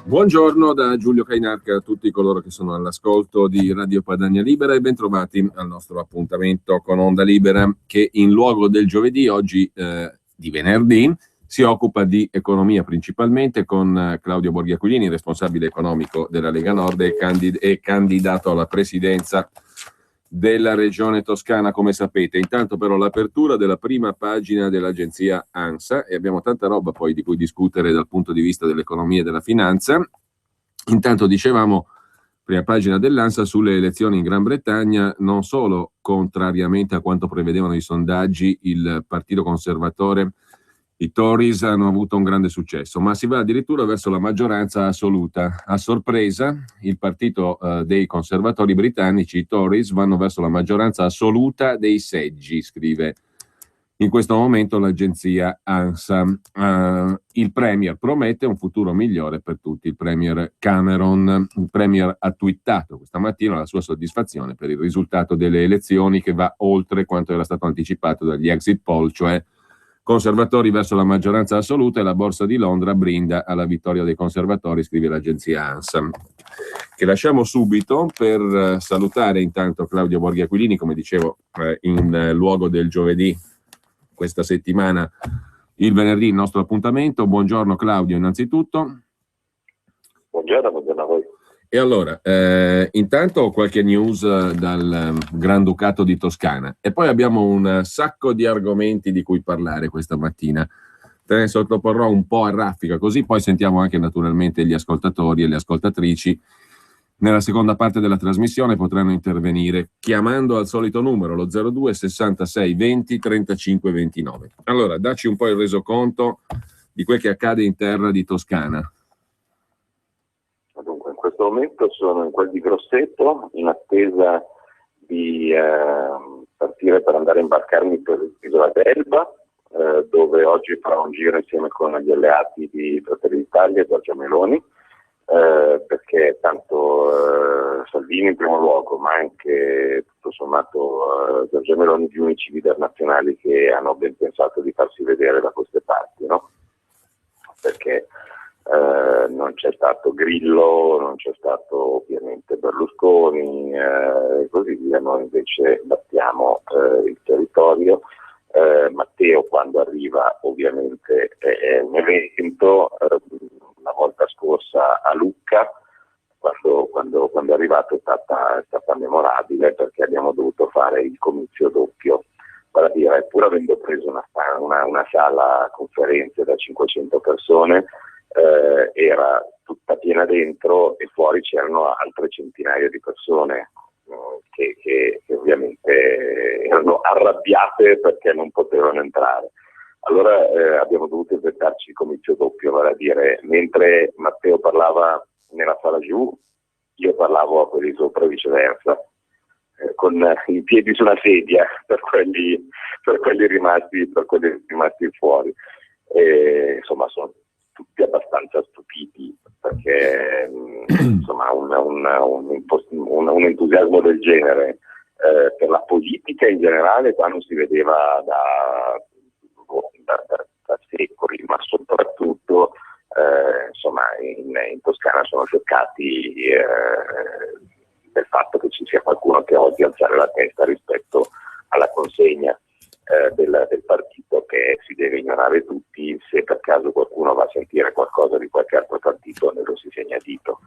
Buongiorno da Giulio Cainarca a tutti coloro che sono all'ascolto di Radio Padania Libera e bentrovati al nostro appuntamento con Onda Libera, che in luogo del giovedì, oggi di venerdì, si occupa di economia principalmente con Claudio Borghi Aquilini, responsabile economico della Lega Nord e candidato alla presidenza della regione toscana, come sapete. Intanto però l'apertura della prima pagina dell'agenzia ANSA, e abbiamo tanta roba poi di cui discutere dal punto di vista dell'economia e della finanza. Intanto dicevamo, prima pagina dell'ANSA sulle elezioni in Gran Bretagna, non solo contrariamente a quanto prevedevano i sondaggi, il partito conservatore, i Tories, hanno avuto un grande successo, ma si va addirittura verso la maggioranza assoluta. A sorpresa, il partito dei conservatori britannici, i Tories, vanno verso la maggioranza assoluta dei seggi, scrive in questo momento l'agenzia ANSA. Il Premier promette un futuro migliore per tutti. Il Premier Cameron, il Premier ha twittato questa mattina la sua soddisfazione per il risultato delle elezioni, che va oltre quanto era stato anticipato dagli exit poll, cioè conservatori verso la maggioranza assoluta, e la borsa di Londra brinda alla vittoria dei conservatori, scrive l'agenzia ANSA. Che lasciamo subito per salutare intanto Claudio Borghi Aquilini, come dicevo, in luogo del giovedì questa settimana, il venerdì il nostro appuntamento. Buongiorno Claudio innanzitutto. Buongiorno a voi. E allora, intanto qualche news dal Granducato di Toscana e poi abbiamo un sacco di argomenti di cui parlare questa mattina. Te ne sottoporrò un po' a raffica, così poi sentiamo anche naturalmente gli ascoltatori e le ascoltatrici. Nella seconda parte della trasmissione potranno intervenire chiamando al solito numero, lo 02 66 20 35 29. Allora, dacci un po' il resoconto di quel che accade in terra di Toscana. Dunque, in questo momento sono in quel di Grosseto, in attesa di partire per andare a imbarcarmi per l'isola d'Elba, dove oggi farò un giro insieme con gli alleati di Fratelli d'Italia e Giorgia Meloni, perché tanto Salvini in primo luogo, ma anche tutto sommato Giorgia Meloni, gli unici leader nazionali che hanno ben pensato di farsi vedere da queste parti, no? Perché non c'è stato Grillo, non c'è stato ovviamente Berlusconi e così via. Noi invece battiamo il territorio. Matteo, quando arriva, ovviamente è un evento. La volta scorsa a Lucca, quando è arrivato, è stata memorabile, perché abbiamo dovuto fare il comizio doppio. Vale a dire, pur avendo preso una sala conferenze da 500 persone, era tutta piena dentro e fuori c'erano altre centinaia di persone che ovviamente erano arrabbiate perché non potevano entrare. Allora abbiamo dovuto inventarci il comizio doppio, vale a dire, mentre Matteo parlava nella sala giù, io parlavo a quelli sopra e viceversa, con i piedi su una sedia per quelli rimasti fuori. Insomma, sono tutti abbastanza stupiti, perché insomma un entusiasmo del genere per la politica in generale qua non si vedeva da secoli, ma soprattutto insomma in Toscana sono scioccati del fatto che ci sia qualcuno che oggi alzare la testa rispetto alla consegna del partito, che si deve ignorare tutti. Se per caso qualcuno va a sentire qualcosa di qualche altro partito, ne lo si segna dito.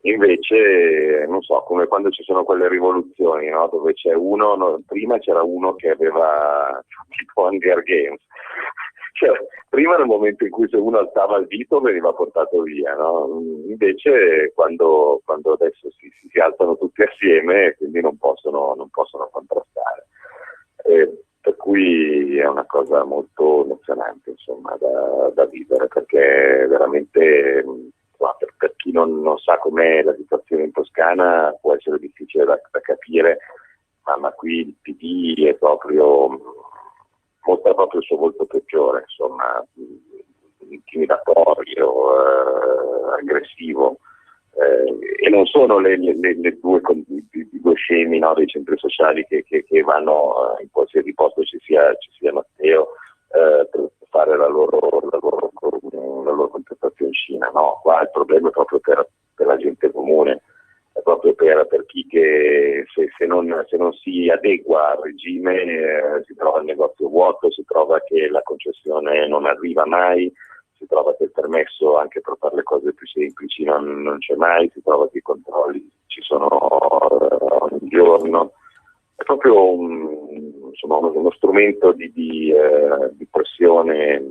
Invece, non so, come quando ci sono quelle rivoluzioni, no? Dove c'è uno, no, prima c'era uno che aveva tipo Hunger Games. Cioè, prima nel momento in cui se uno alzava il dito veniva portato via, no? Invece quando adesso si alzano tutti assieme, quindi non possono contrastare. Per cui è una cosa molto emozionante, insomma, da vivere, perché veramente per chi non sa com'è la situazione in Toscana può essere difficile da capire, ma qui il PD è mostra proprio il suo volto peggiore, insomma, intimidatorio, aggressivo, E non sono le due scemi, no, dei centri sociali che vanno in qualsiasi posto ci sia Matteo per fare la loro contestazione in Cina. No, qua il problema è proprio per la gente comune, è proprio per chi che se non si adegua al regime si trova il negozio vuoto, si trova che la concessione non arriva mai, si trova che il permesso anche per fare le cose più semplici non c'è mai, si trova che i controlli ci sono ogni giorno. È proprio uno strumento di pressione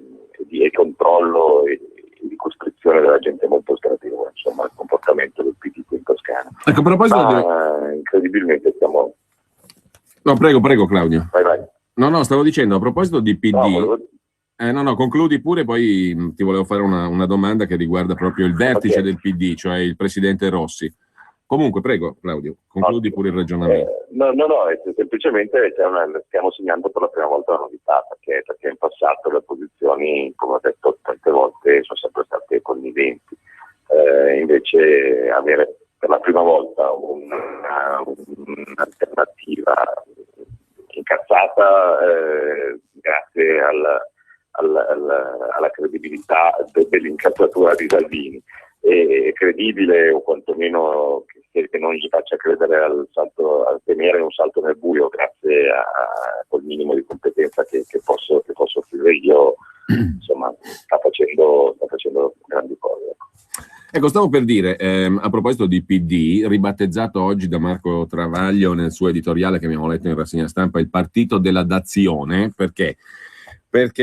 e controllo e di costrizione della gente molto sgradevole, insomma, il comportamento del PD qui in Toscana. Ecco, a proposito incredibilmente stiamo... No, prego Claudio. Vai. No, stavo dicendo, a proposito di PD... No, concludi pure, poi ti volevo fare una domanda che riguarda proprio il vertice del PD, cioè il presidente Rossi. Comunque, prego Claudio, concludi pure il ragionamento. No, semplicemente stiamo segnando per la prima volta una novità, perché in passato le opposizioni, come ho detto tante volte, sono sempre state conniventi. Invece avere per la prima volta un'alternativa incazzata grazie alla credibilità dell'incazzatura di Salvini, e credibile, o quantomeno che non gli faccia credere a temere un salto nel buio, grazie a quel minimo di competenza che posso offrire io, insomma, sta facendo grandi cose. Ecco, stavo per dire, a proposito di PD, ribattezzato oggi da Marco Travaglio nel suo editoriale che abbiamo letto in rassegna stampa, il partito della dazione, perché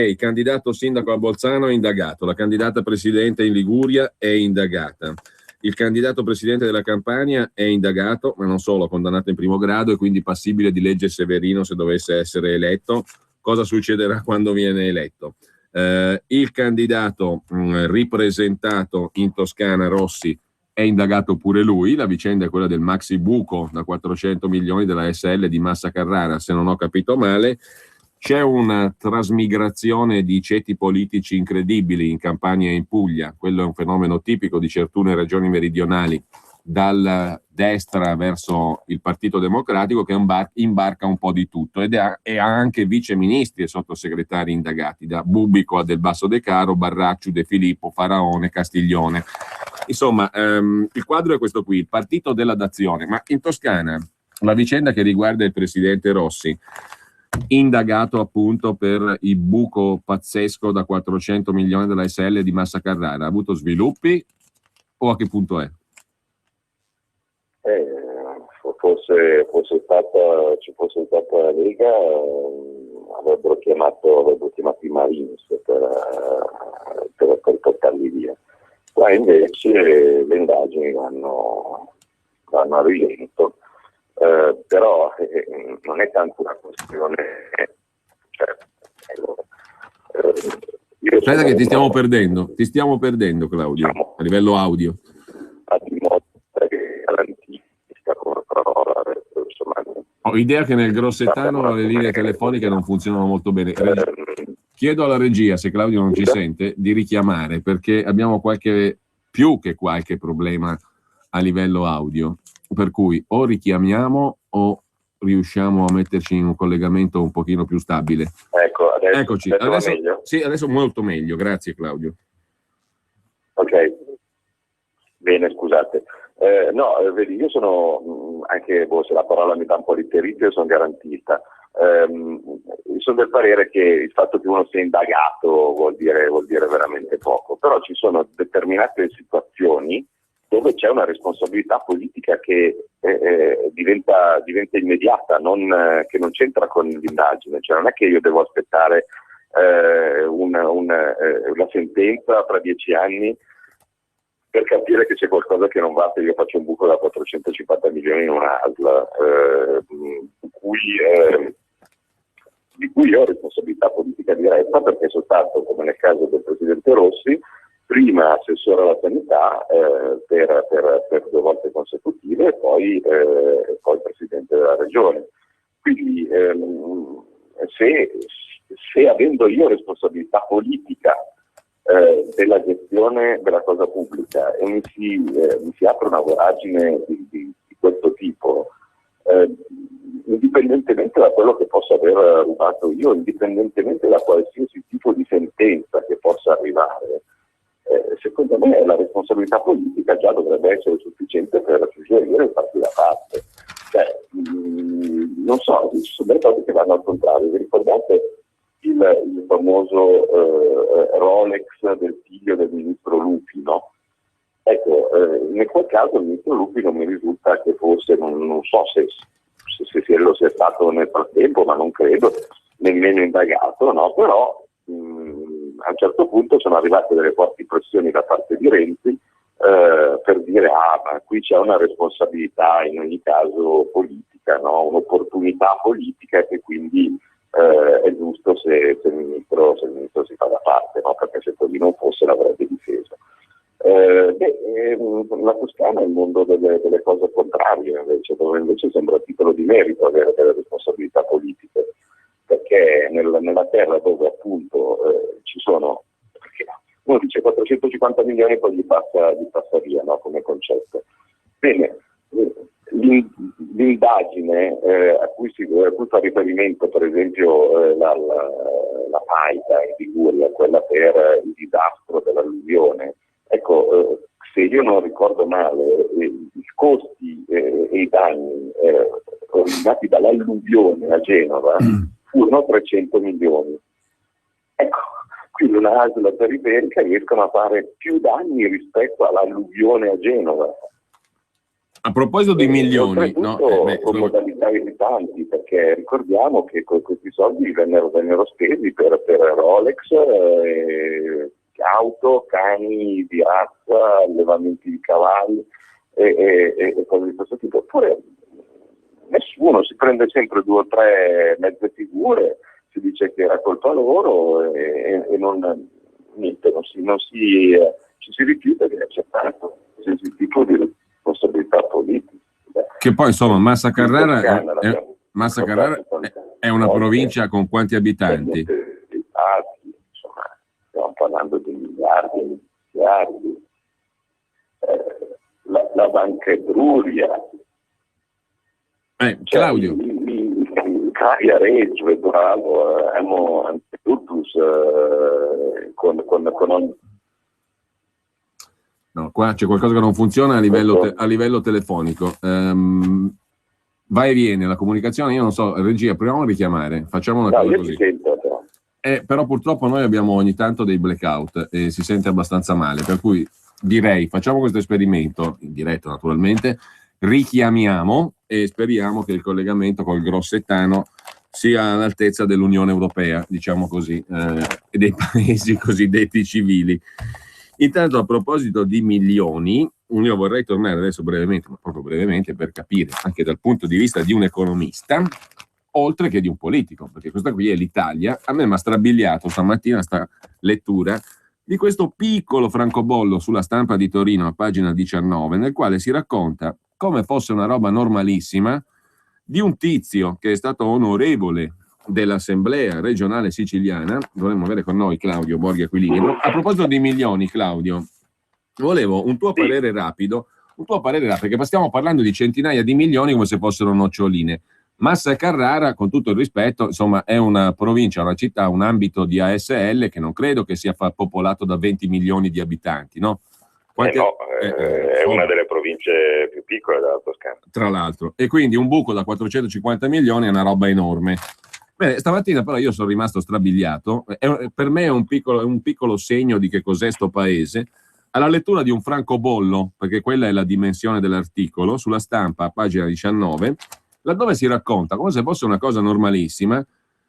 il candidato sindaco a Bolzano è indagato, la candidata presidente in Liguria è indagata, il candidato presidente della Campania è indagato, ma non solo, condannato in primo grado e quindi passibile di legge Severino se dovesse essere eletto. Cosa succederà quando viene eletto? Il candidato ripresentato in Toscana, Rossi, è indagato pure lui. La vicenda è quella del maxi buco da 400 milioni della SL di Massa Carrara, se non ho capito male. C'è una trasmigrazione di ceti politici incredibili in Campania e in Puglia, quello è un fenomeno tipico di certe regioni meridionali, dalla destra verso il Partito Democratico, che imbarca un po' di tutto e ha anche viceministri e sottosegretari indagati, da Bubico a Del Basso De Caro, Barracciu, De Filippo, Faraone, Castiglione. Insomma, il quadro è questo qui, il partito della dazione. Ma in Toscana la vicenda che riguarda il presidente Rossi, indagato appunto per il buco pazzesco da 400 milioni della SL di Massa Carrara, ha avuto sviluppi o a che punto è? Ci fosse stata la Lega, avrebbero chiamato i Marines per portarli via. Qua invece le indagini vanno a rilento. Però non è tanto una questione. Aspetta che ti stiamo perdendo Claudio, a livello audio. Ho idea che nel grossetano le linee telefoniche non funzionano molto bene. Chiedo alla regia, se Claudio non ci sente, di richiamare, perché abbiamo qualche problema a livello audio. Per cui o richiamiamo o riusciamo a metterci in un collegamento un pochino più stabile. Ecco, Eccoci. Adesso meglio? Sì, adesso molto meglio. Grazie Claudio. Ok, bene, scusate. Vedi, io sono anche, se la parola mi dà un po' di io sono garantista. Sono del parere che il fatto che uno sia indagato vuol dire veramente poco, però ci sono determinate situazioni dove c'è una responsabilità politica che diventa immediata, che non c'entra con l'indagine, cioè non è che io devo aspettare la sentenza fra 10 anni per capire che c'è qualcosa che non va, se io faccio un buco da 450 milioni in una ASL, di cui io ho responsabilità politica diretta, perché sono stato, come nel caso del presidente Rossi, prima assessore alla sanità per 2 volte consecutive e poi presidente della regione. Quindi se avendo io responsabilità politica della gestione della cosa pubblica e mi si apre una voragine di questo tipo, indipendentemente da quello che possa aver rubato io, indipendentemente da qualsiasi tipo di sentenza che possa arrivare, secondo me la responsabilità politica già dovrebbe essere sufficiente per suggerire e farsi da parte. Non so, ci sono delle cose che vanno al contrario. Vi ricordate il famoso Rolex del figlio del ministro Lupi, no? Ecco, nel quel caso il ministro Lupi non mi risulta che fosse, non so se lo sia stato nel frattempo, ma non credo, nemmeno indagato, no? Però a un certo punto sono arrivate delle forti pressioni da parte di Renzi per dire ma qui c'è una responsabilità in ogni caso politica, no? Un'opportunità politica e che quindi è giusto se il ministro si fa da parte, no? Perché se così non fosse l'avrebbe difeso. La Toscana è il mondo delle cose contrarie, invece, dove invece sembra a titolo di merito avere delle responsabilità politiche, perché nella terra dove appunto ci sono, perché uno dice 450 milioni e poi gli passa via, no? Come concetto. Bene, l'indagine a cui fa riferimento, per esempio la Paita in Liguria, quella per il disastro dell'alluvione, ecco, se io non ricordo male, i costi e i danni originati dall'alluvione a Genova furono 300 milioni. Ecco, quindi una ASL periferica riescono a fare più danni rispetto all'alluvione a Genova. A proposito di milioni, con modalità irritanti, perché ricordiamo che questi soldi vennero spesi per Rolex, auto, cani di razza, allevamenti di cavalli e cose di questo tipo. Oppure nessuno, si prende sempre 2 o 3 mezze figure, si dice che era colpa loro e ci si rifiuta di accettare qualsiasi tipo di responsabilità politica. Che poi insomma Massa Carrara è una provincia con quanti abitanti? Stiamo parlando di miliardi. La Banca Etruria. Claudio. Caria Reggio, bravo, Antetutus con ogni... No, qua c'è qualcosa che non funziona a livello telefonico. Va e viene la comunicazione, io non so, regia, proviamo a richiamare, facciamo una cosa così. Però purtroppo noi abbiamo ogni tanto dei blackout e si sente abbastanza male, per cui direi facciamo questo esperimento, in diretta naturalmente, richiamiamo e speriamo che il collegamento col grossettano sia all'altezza dell'Unione Europea, diciamo così, e dei paesi cosiddetti civili. Intanto, a proposito di milioni, io vorrei tornare adesso brevemente, ma proprio brevemente, per capire anche dal punto di vista di un economista, oltre che di un politico, perché questa qui è l'Italia. A me mi ha strabiliato stamattina sta lettura di questo piccolo francobollo sulla Stampa di Torino, a pagina 19, nel quale si racconta come fosse una roba normalissima di un tizio che è stato onorevole dell'Assemblea regionale siciliana. Dovremmo avere con noi Claudio Borghi Aquilini. A proposito di milioni, Claudio, volevo un tuo parere rapido, perché stiamo parlando di centinaia di milioni come se fossero noccioline. Massa Carrara, con tutto il rispetto, insomma, è una provincia, una città, un ambito di ASL che non credo che sia popolato da 20 milioni di abitanti, no? È una delle province più piccole della Toscana. Tra l'altro. E quindi un buco da 450 milioni è una roba enorme. Bene, stamattina però io sono rimasto strabiliato. Per me è un piccolo segno di che cos'è sto paese. Alla lettura di un francobollo, perché quella è la dimensione dell'articolo, sulla Stampa, a pagina 19, laddove si racconta, come se fosse una cosa normalissima,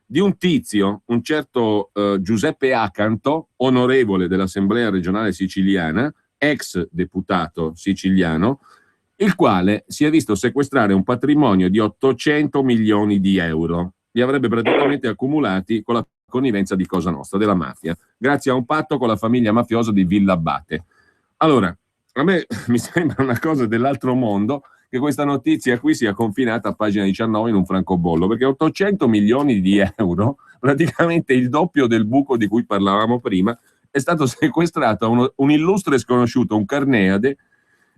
di un tizio, un certo Giuseppe Acanto, onorevole dell'Assemblea regionale siciliana, ex deputato siciliano, il quale si è visto sequestrare un patrimonio di 800 milioni di euro. Li avrebbe praticamente accumulati con la connivenza di Cosa Nostra, della mafia, grazie a un patto con la famiglia mafiosa di Villa Abate. Allora, a me mi sembra una cosa dell'altro mondo che questa notizia qui sia confinata a pagina 19 in un francobollo, perché 800 milioni di euro, praticamente il doppio del buco di cui parlavamo prima, è stato sequestrato un illustre sconosciuto, un Carneade,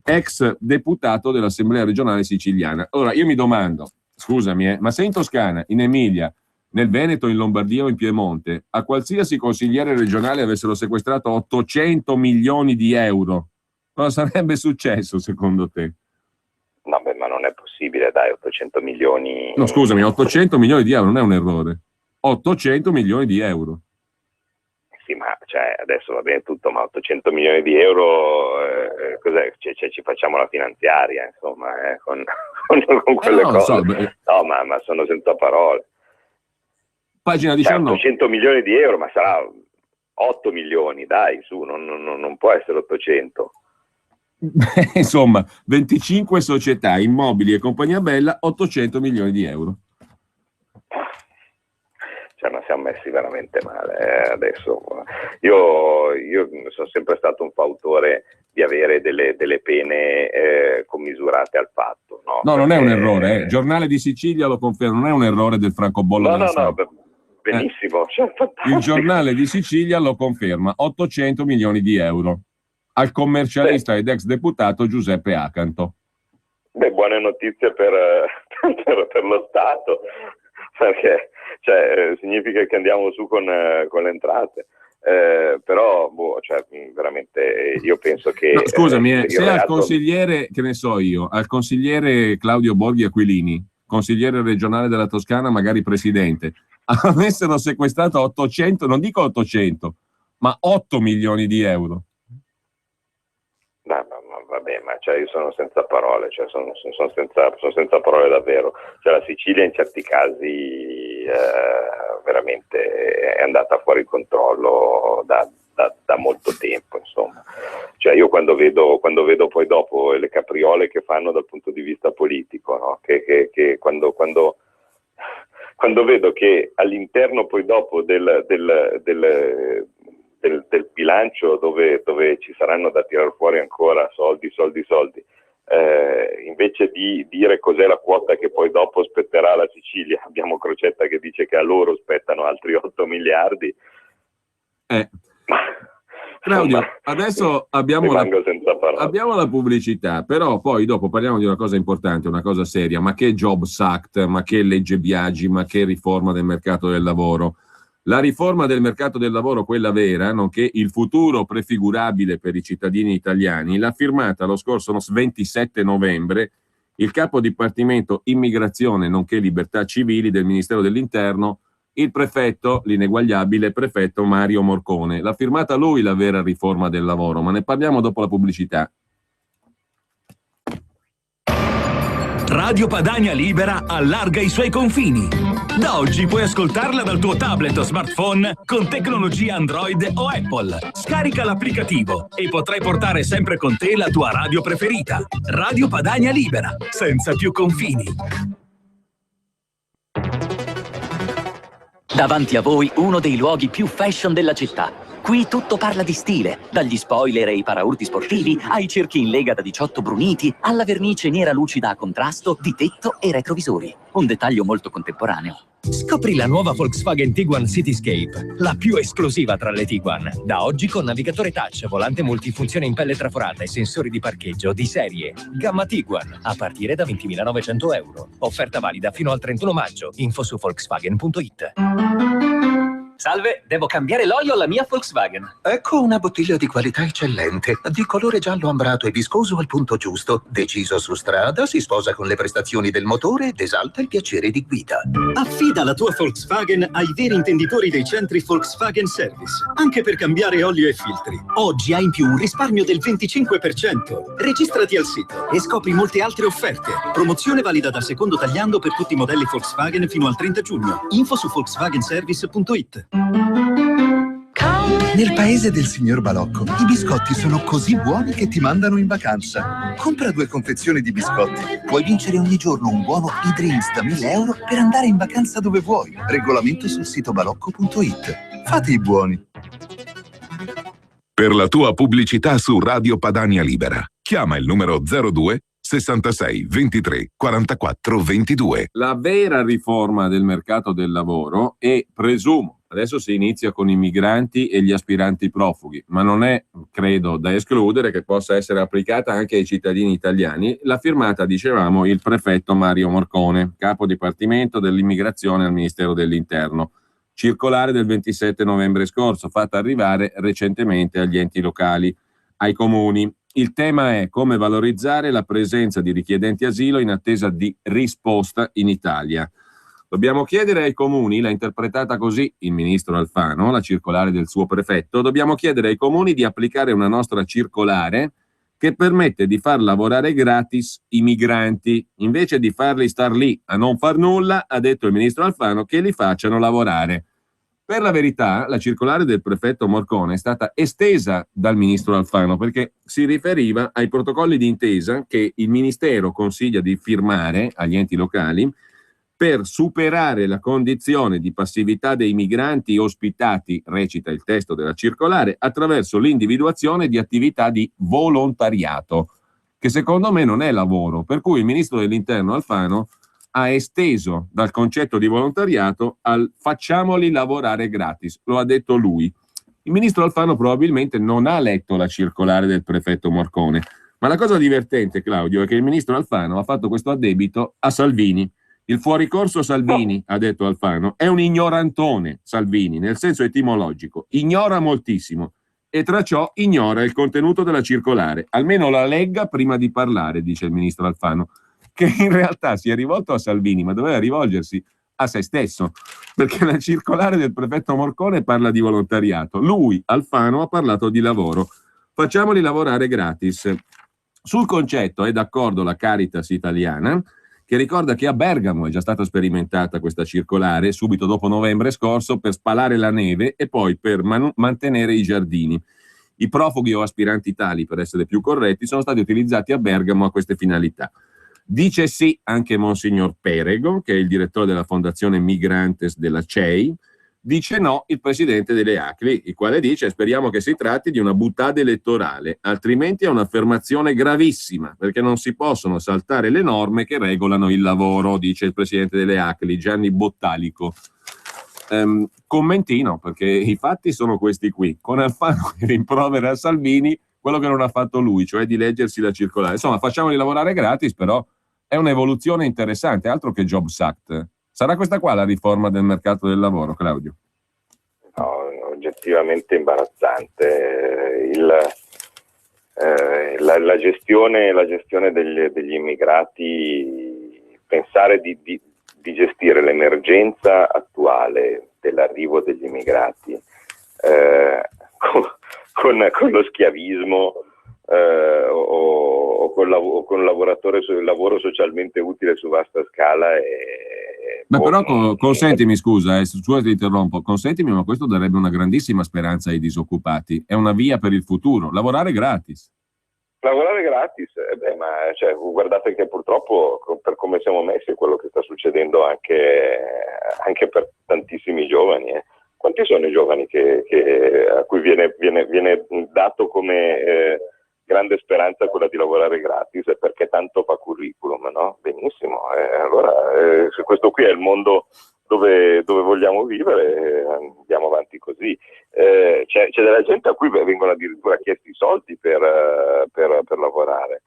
ex deputato dell'Assemblea regionale siciliana. Allora io mi domando, scusami, ma se in Toscana, in Emilia, nel Veneto, in Lombardia o in Piemonte, a qualsiasi consigliere regionale avessero sequestrato 800 milioni di euro, cosa sarebbe successo secondo te? No, beh, ma non è possibile, dai, 800 milioni... No, scusami, 800 milioni di euro non è un errore. 800 milioni di euro. Sì, ma cioè, adesso va bene tutto, ma 800 milioni di euro, cos'è? Ci facciamo la finanziaria, insomma, con quelle cose. So, no, ma sono senza parole. Pagina 19. 800 milioni di euro, ma sarà 8 milioni, dai, su, non può essere 800. Insomma, 25 società, immobili e compagnia bella, 800 milioni di euro. Cioè, ma siamo messi veramente male adesso. Io sono sempre stato un fautore di avere delle pene commisurate al fatto. No, perché... non è un errore. Giornale di Sicilia lo conferma, non è un errore del francobollo. No, benissimo. Cioè, il Giornale di Sicilia lo conferma, 800 milioni di euro. Al commercialista ed ex deputato Giuseppe Acanto. Beh, buone notizie per lo Stato, perché significa che andiamo su con le entrate. Però veramente io penso che... No, scusami, se al consigliere, che ne so io, al consigliere Claudio Borghi Aquilini, consigliere regionale della Toscana, magari presidente, avessero sequestrato 800, non dico 800, ma 8 milioni di euro. No, vabbè, ma io sono senza parole, sono senza parole davvero. La Sicilia in certi casi veramente è andata fuori controllo da molto tempo, insomma. Io quando vedo poi dopo le capriole che fanno dal punto di vista politico, no? che quando vedo che all'interno poi dopo del bilancio dove ci saranno da tirar fuori ancora soldi, invece di dire cos'è la quota che poi dopo spetterà alla Sicilia, abbiamo Crocetta che dice che a loro spettano altri 8 miliardi. Claudio, adesso abbiamo la pubblicità, però poi dopo parliamo di una cosa importante, una cosa seria, ma che Jobs Act, ma che legge Biagi, ma che riforma del mercato del lavoro. La riforma del mercato del lavoro, quella vera, nonché il futuro prefigurabile per i cittadini italiani, l'ha firmata lo scorso 27 novembre il capo dipartimento immigrazione nonché libertà civili del Ministero dell'Interno, il prefetto, l'ineguagliabile prefetto Mario Morcone. L'ha firmata lui la vera riforma del lavoro, ma ne parliamo dopo la pubblicità. Radio Padania Libera allarga i suoi confini. Da oggi puoi ascoltarla dal tuo tablet o smartphone con tecnologia Android o Apple. Scarica l'applicativo e potrai portare sempre con te la tua radio preferita. Radio Padania Libera, senza più confini. Davanti a voi uno dei luoghi più fashion della città. Qui tutto parla di stile, dagli spoiler e i paraurti sportivi, ai cerchi in lega da 18 bruniti, alla vernice nera lucida a contrasto di tetto e retrovisori. Un dettaglio molto contemporaneo. Scopri la nuova Volkswagen Tiguan Cityscape, la più esclusiva tra le Tiguan. Da oggi con navigatore touch, volante multifunzione in pelle traforata e sensori di parcheggio di serie. Gamma Tiguan, a partire da 20.900 euro. Offerta valida fino al 31 maggio. Info su Volkswagen.it. Salve, devo cambiare l'olio alla mia Volkswagen. Ecco una bottiglia di qualità eccellente, di colore giallo ambrato e viscoso al punto giusto. Deciso su strada, si sposa con le prestazioni del motore ed esalta il piacere di guida. Affida la tua Volkswagen ai veri intenditori dei centri Volkswagen Service, anche per cambiare olio e filtri. Oggi hai in più un risparmio del 25%. Registrati al sito e scopri molte altre offerte. Promozione valida dal secondo tagliando per tutti i modelli Volkswagen fino al 30 giugno. Info su volkswagenservice.it. Nel paese del signor Balocco i biscotti sono così buoni che ti mandano in vacanza. Compra 2 confezioni di biscotti. Puoi vincere ogni giorno un buono e-drinks da 1.000 euro per andare in vacanza dove vuoi. Regolamento sul sito balocco.it. Fate i buoni. Per la tua pubblicità su Radio Padania Libera, chiama il numero 02 66 23 44 22. La vera riforma del mercato del lavoro, e presumo Adesso si inizia con i migranti e gli aspiranti profughi, ma non è, credo, da escludere che possa essere applicata anche ai cittadini italiani. L'ha firmata, dicevamo, il prefetto Mario Morcone, capo dipartimento dell'immigrazione al Ministero dell'Interno. Circolare del 27 novembre scorso, fatta arrivare recentemente agli enti locali, ai comuni. Il tema è come valorizzare la presenza di richiedenti asilo in attesa di risposta in Italia. Dobbiamo chiedere ai comuni, l'ha interpretata così il ministro Alfano, la circolare del suo prefetto, dobbiamo chiedere ai comuni di applicare una nostra circolare che permette di far lavorare gratis i migranti, invece di farli star lì a non far nulla, ha detto il ministro Alfano, che li facciano lavorare. Per la verità, la circolare del prefetto Morcone è stata estesa dal ministro Alfano perché si riferiva ai protocolli di intesa che il ministero consiglia di firmare agli enti locali per superare la condizione di passività dei migranti ospitati, recita il testo della circolare, attraverso l'individuazione di attività di volontariato, che secondo me non è lavoro, per cui il ministro dell'Interno Alfano ha esteso dal concetto di volontariato al facciamoli lavorare gratis, lo ha detto lui. Il ministro Alfano probabilmente non ha letto la circolare del prefetto Morcone, ma la cosa divertente, Claudio, è che il ministro Alfano ha fatto questo addebito a Salvini. Il fuoricorso Salvini, ha detto Alfano, è un ignorantone, Salvini, nel senso etimologico, ignora moltissimo e tra ciò ignora il contenuto della circolare. Almeno la legga prima di parlare, dice il ministro Alfano, che in realtà si è rivolto a Salvini, ma doveva rivolgersi a se stesso, perché la circolare del prefetto Morcone parla di volontariato. Lui, Alfano, ha parlato di lavoro. Facciamoli lavorare gratis. Sul concetto è d'accordo la Caritas italiana, che ricorda che a Bergamo è già stata sperimentata questa circolare subito dopo novembre scorso per spalare la neve e poi per mantenere i giardini. I profughi o aspiranti tali, per essere più corretti, sono stati utilizzati a Bergamo a queste finalità. Dice sì anche Monsignor Perego, che è il direttore della Fondazione Migrantes della CEI. Dice no il presidente delle ACLI, il quale dice speriamo che si tratti di una boutade elettorale, altrimenti è un'affermazione gravissima, perché non si possono saltare le norme che regolano il lavoro, dice il presidente delle ACLI, Gianni Bottalico. Commentino, perché i fatti sono questi qui. Con Alfano che rimprovera a Salvini quello che non ha fatto lui, cioè di leggersi la circolare. Insomma, facciamoli lavorare gratis, però è un'evoluzione interessante, altro che Jobs Act. Sarà questa qua la riforma del mercato del lavoro, Claudio? No, oggettivamente imbarazzante. La gestione degli immigrati, pensare di gestire l'emergenza attuale dell'arrivo degli immigrati con lo schiavismo o con il lavoro socialmente utile su vasta scala. Beh, però consentimi, scusa, ti interrompo, consentimi, ma questo darebbe una grandissima speranza ai disoccupati. È una via per il futuro, lavorare gratis. Lavorare gratis, guardate che purtroppo per come siamo messi è quello che sta succedendo anche per tantissimi giovani. Quanti sono i giovani a cui viene dato come grande speranza quella di lavorare gratis, perché tanto fa curriculum, no? Benissimo, allora se questo qui è il mondo dove vogliamo vivere, andiamo avanti così. C'è della gente a cui vengono addirittura chiesti i soldi per lavorare,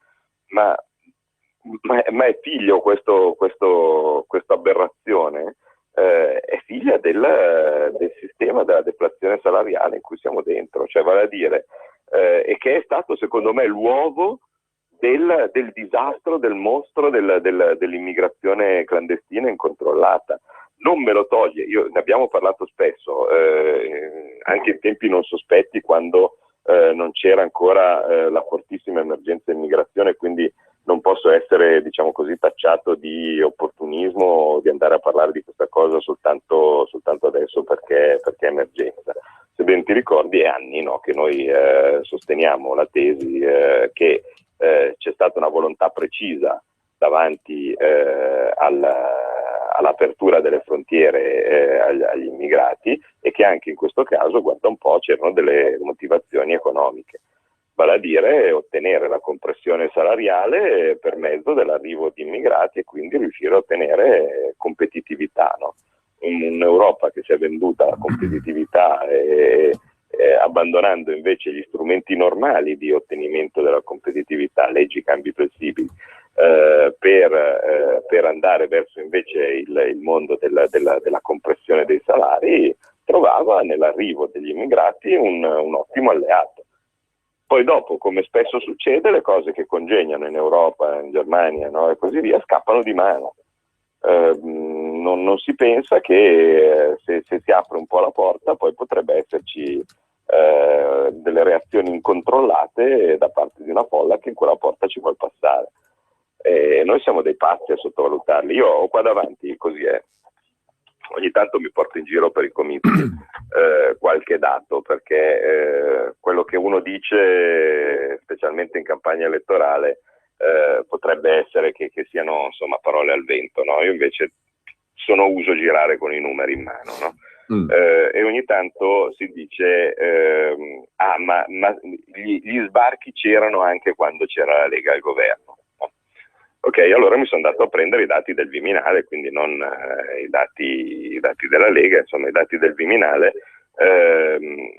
ma è figlio questa aberrazione, è figlia del sistema della deflazione salariale in cui siamo dentro, cioè vale a dire, e che è stato secondo me l'uovo del disastro, del mostro dell'immigrazione clandestina incontrollata. Non me lo toglie, ne abbiamo parlato spesso, anche in tempi non sospetti, quando non c'era ancora la fortissima emergenza immigrazione, quindi non posso essere, diciamo così, tacciato di opportunismo, di andare a parlare di questa cosa soltanto adesso perché è emergenza. Se ben ti ricordi, è anni, no, che noi sosteniamo la tesi che c'è stata una volontà precisa davanti all'apertura delle frontiere agli immigrati, e che anche in questo caso, guarda un po', c'erano delle motivazioni economiche, vale a dire ottenere la compressione salariale per mezzo dell'arrivo di immigrati e quindi riuscire a ottenere competitività, no? un'Europa che si è venduta alla competitività abbandonando invece gli strumenti normali di ottenimento della competitività, leggi, cambi flessibili, per andare verso invece il mondo della compressione dei salari, trovava nell'arrivo degli immigrati un ottimo alleato. Poi dopo, come spesso succede, le cose che congegnano in Europa, in Germania, no, e così via, scappano di mano. Non si pensa che se si apre un po' la porta poi potrebbe esserci delle reazioni incontrollate da parte di una folla che in quella porta ci vuole passare. Noi siamo dei pazzi a sottovalutarli. Io ho qua davanti, così è, ogni tanto mi porto in giro per i comizi qualche dato, perché quello che uno dice, specialmente in campagna elettorale, potrebbe essere che siano insomma parole al vento, no? Io invece sono uso girare con i numeri in mano, no? E ogni tanto si dice ma gli sbarchi c'erano anche quando c'era la Lega al governo. Ok, allora mi sono andato a prendere i dati del Viminale, quindi non i dati della Lega, insomma i dati del Viminale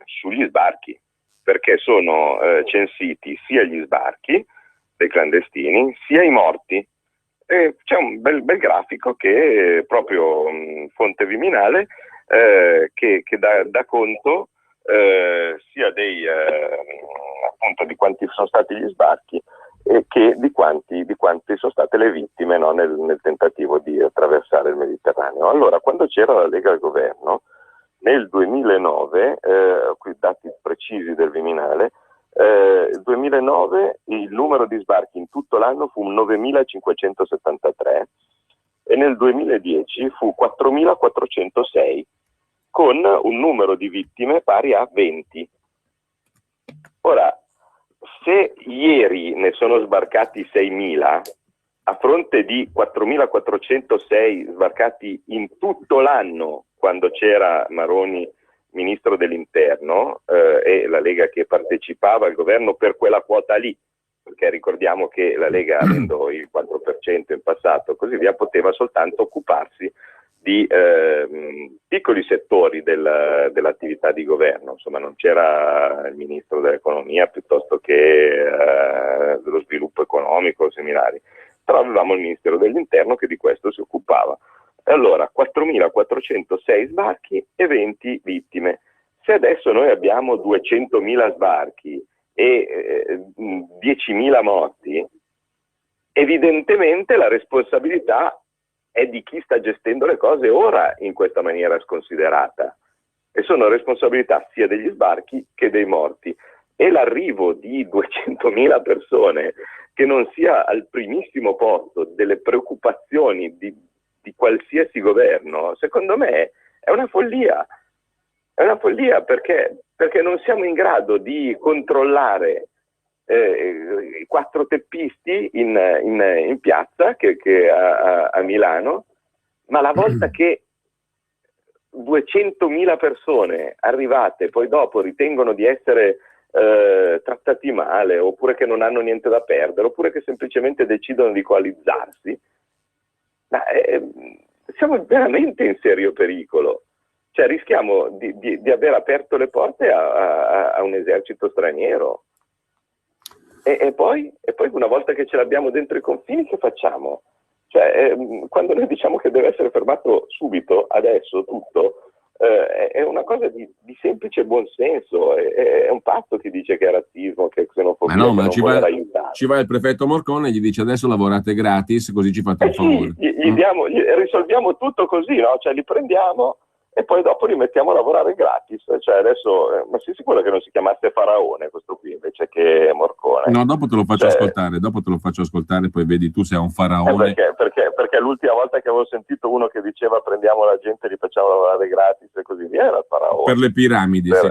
sugli sbarchi, perché sono censiti sia gli sbarchi dei clandestini sia i morti. C'è un bel grafico che proprio fonte Viminale che dà conto sia appunto di quanti sono stati gli sbarchi che di quante sono state le vittime, no, nel tentativo di attraversare il Mediterraneo. Allora, quando c'era la Lega al governo, nel 2009, qui dati precisi del Viminale, nel 2009 il numero di sbarchi in tutto l'anno fu 9.573 e nel 2010 fu 4.406, con un numero di vittime pari a 20. Ora, se ieri ne sono sbarcati 6.000, a fronte di 4.406 sbarcati in tutto l'anno quando c'era Maroni ministro dell'interno e la Lega che partecipava al governo per quella quota lì, perché ricordiamo che la Lega, avendo il 4% in passato e così via, poteva soltanto occuparsi di piccoli settori dell'attività di governo. Insomma, non c'era il ministro dell'economia piuttosto che dello sviluppo economico o similari, però avevamo il ministero dell'interno che di questo si occupava. Allora, 4.406 sbarchi e 20 vittime. Se adesso noi abbiamo 200.000 sbarchi e 10.000 morti, evidentemente la responsabilità è di chi sta gestendo le cose ora in questa maniera sconsiderata, e sono responsabilità sia degli sbarchi che dei morti. E l'arrivo di 200.000 persone che non sia al primissimo posto delle preoccupazioni di qualsiasi governo, secondo me è una follia. È una follia perché non siamo in grado di controllare i 4 teppisti in piazza a Milano, ma la volta che 200.000 persone arrivate poi dopo ritengono di essere trattati male, oppure che non hanno niente da perdere, oppure che semplicemente decidono di coalizzarsi, siamo veramente in serio pericolo. Cioè rischiamo di aver aperto le porte a un esercito straniero. E poi una volta che ce l'abbiamo dentro i confini, che facciamo? Cioè, quando noi diciamo che deve essere fermato subito, adesso, tutto, è una cosa di semplice buonsenso. È un pazzo che dice che è razzismo, che è xenofobia, ma no, ma ci va il prefetto Morcone e gli dice: adesso lavorate gratis, così ci fate un favore. Gli risolviamo tutto così, no? Cioè li prendiamo e poi dopo li mettiamo a lavorare gratis. Cioè adesso, ma sei sicuro che non si chiamasse Faraone questo qui invece che Morcone? No, dopo te lo faccio ascoltare, poi vedi tu se è un faraone. Perché l'ultima volta che avevo sentito uno che diceva prendiamo la gente e li facciamo lavorare gratis e così via, era il Faraone. Per le piramidi, sì.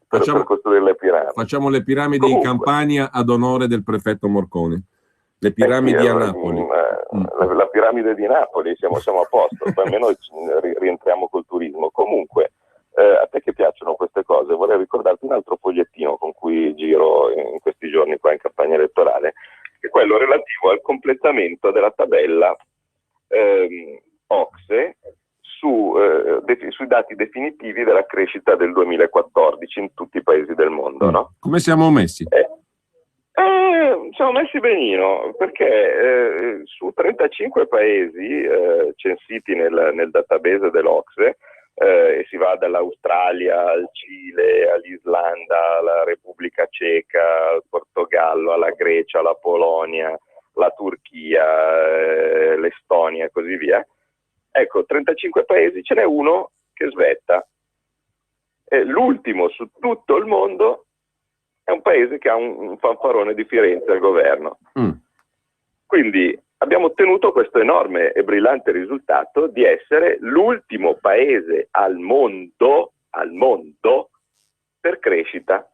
Per costruire le piramidi. Facciamo le piramidi comunque in Campania ad onore del prefetto Morcone. Le piramidi a Napoli. La piramide di Napoli, siamo a posto, poi almeno rientriamo col turismo. Comunque, a te che piacciono queste cose, vorrei ricordarti un altro fogliettino con cui giro in questi giorni qua in campagna elettorale, che è quello relativo al completamento della tabella OCSE risultati della crescita del 2014 in tutti i paesi del mondo, no? Come siamo messi? Siamo messi benino, perché su 35 paesi censiti nel database dell'Ocse, e si va dall'Australia al Cile, all'Islanda, alla Repubblica Ceca, al Portogallo, alla Grecia, alla Polonia, la Turchia, l'Estonia e così via. Ecco, 35 paesi, ce n'è uno che svetta. L'ultimo su tutto il mondo è un paese che ha un fanfarone di Firenze al governo. Quindi abbiamo ottenuto questo enorme e brillante risultato di essere l'ultimo paese al mondo per crescita.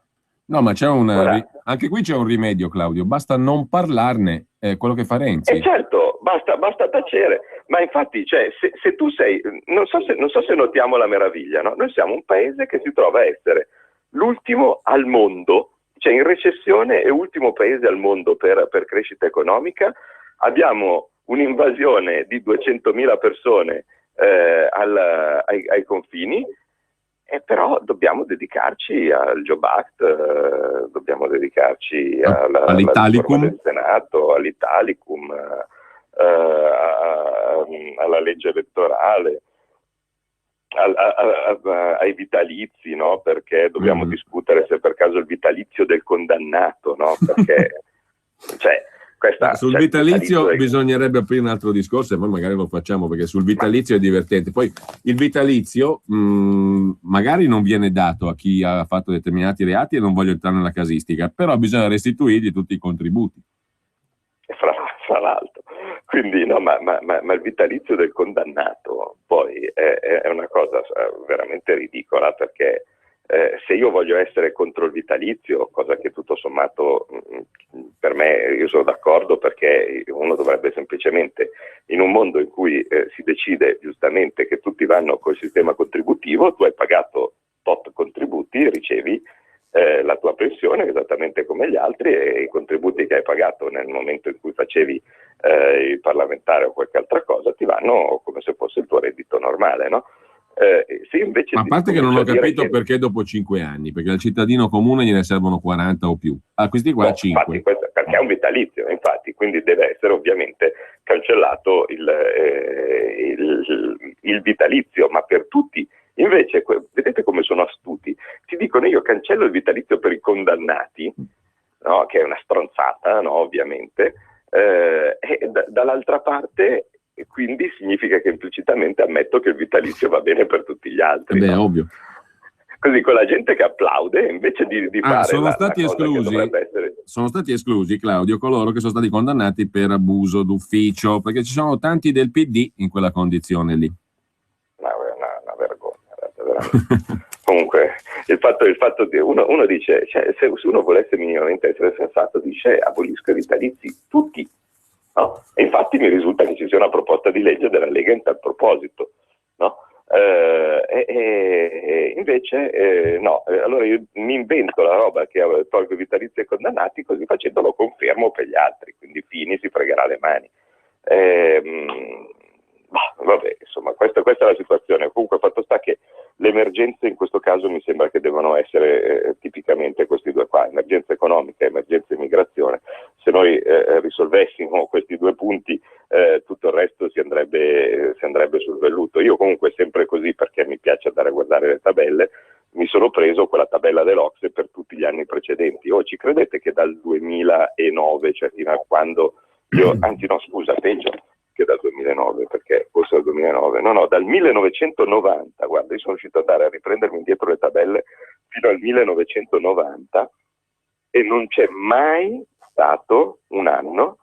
No, ma c'è anche qui c'è un rimedio, Claudio, basta non parlarne, quello che fa Renzi. E certo, basta tacere, ma infatti, cioè, se tu sei, non so se notiamo la meraviglia, no? Noi siamo un paese che si trova a essere l'ultimo al mondo, cioè in recessione e ultimo paese al mondo per crescita economica. Abbiamo un'invasione di 200.000 persone ai confini, e però dobbiamo dedicarci al Job Act, dobbiamo dedicarci all'Italicum del Senato, all'Italicum, alla legge elettorale, ai vitalizi, no? Perché dobbiamo discutere se per caso il vitalizio del condannato, no? Perché cioè, sul vitalizio bisognerebbe aprire un altro discorso e poi magari lo facciamo, perché sul vitalizio è divertente. Poi il vitalizio magari non viene dato a chi ha fatto determinati reati, e non voglio entrare nella casistica, però bisogna restituirgli tutti i contributi. Fra l'altro. Quindi no, ma il vitalizio del condannato poi è una cosa veramente ridicola, perché se io voglio essere contro il vitalizio, cosa che tutto sommato per me io sono d'accordo, perché uno dovrebbe semplicemente, in un mondo in cui si decide giustamente che tutti vanno col sistema contributivo, tu hai pagato tot contributi, ricevi la tua pensione esattamente come gli altri, e i contributi che hai pagato nel momento in cui facevi il parlamentare o qualche altra cosa ti vanno come se fosse il tuo reddito normale, no? Invece, ma a parte che non ho capito perché dopo 5 anni, perché al cittadino comune gliene servono 40 o più, a questi qua 5. Infatti, perché è un vitalizio, infatti, quindi deve essere ovviamente cancellato il vitalizio, ma per tutti. Invece, vedete come sono astuti, ti dicono: io cancello il vitalizio per i condannati, no? Che è una stronzata, no? Ovviamente, e dall'altra parte, quindi significa che implicitamente ammetto che il vitalizio va bene per tutti gli altri. Beh, no? Ovvio. Così, con la gente che applaude, invece di fare sono stati esclusi, Claudio, coloro che sono stati condannati per abuso d'ufficio, perché ci sono tanti del PD in quella condizione lì. Una vergogna, veramente. Comunque, il fatto che uno dice, cioè, se uno volesse minimamente essere sensato, dice: abolisco i vitalizi tutti. No? E infatti mi risulta che ci sia una proposta di legge della Lega in tal proposito, no? Invece no, allora io mi invento la roba che tolgo i vitalizi ai condannati, così facendo lo confermo per gli altri, quindi Fini si fregherà le mani. Vabbè, insomma, questa è la situazione. Comunque, fatto sta che le emergenze in questo caso mi sembra che devono essere tipicamente questi due qua: emergenza economica e emergenza immigrazione. Se noi risolvessimo questi due punti, tutto il resto si andrebbe sul velluto. Io comunque sempre così, perché mi piace andare a guardare le tabelle, mi sono preso quella tabella dell'Ocse per tutti gli anni precedenti. Ci credete che dal 2009, cioè fino a quando peggio che dal 2009, perché forse dal 2009, dal 1990, guarda, io sono riuscito ad andare a riprendermi indietro le tabelle fino al 1990 e non c'è mai stato un anno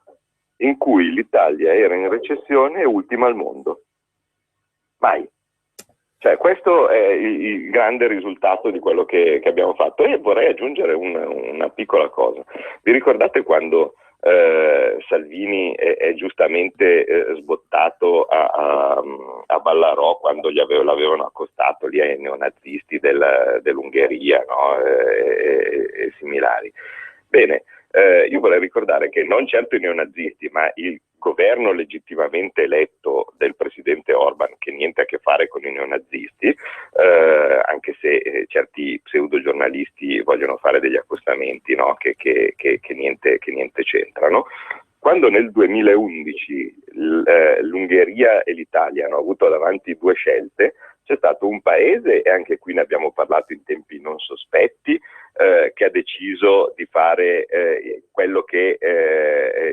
in cui l'Italia era in recessione e ultima al mondo. Mai. Cioè, questo è il grande risultato di quello che abbiamo fatto. E vorrei aggiungere una piccola cosa. Vi ricordate quando Salvini è giustamente sbottato a Ballarò quando l'avevano accostato lì ai neonazisti dell'Ungheria, no? e similari? Bene, Io vorrei ricordare che non certo i neonazisti, ma il governo legittimamente eletto del presidente Orban, che niente a che fare con i neonazisti, anche se certi pseudogiornalisti vogliono fare degli accostamenti, no? che niente c'entrano. Quando nel 2011 l'Ungheria e l'Italia hanno avuto davanti due scelte, c'è stato un paese, e anche qui ne abbiamo parlato in tempi non sospetti, che ha deciso di fare quello che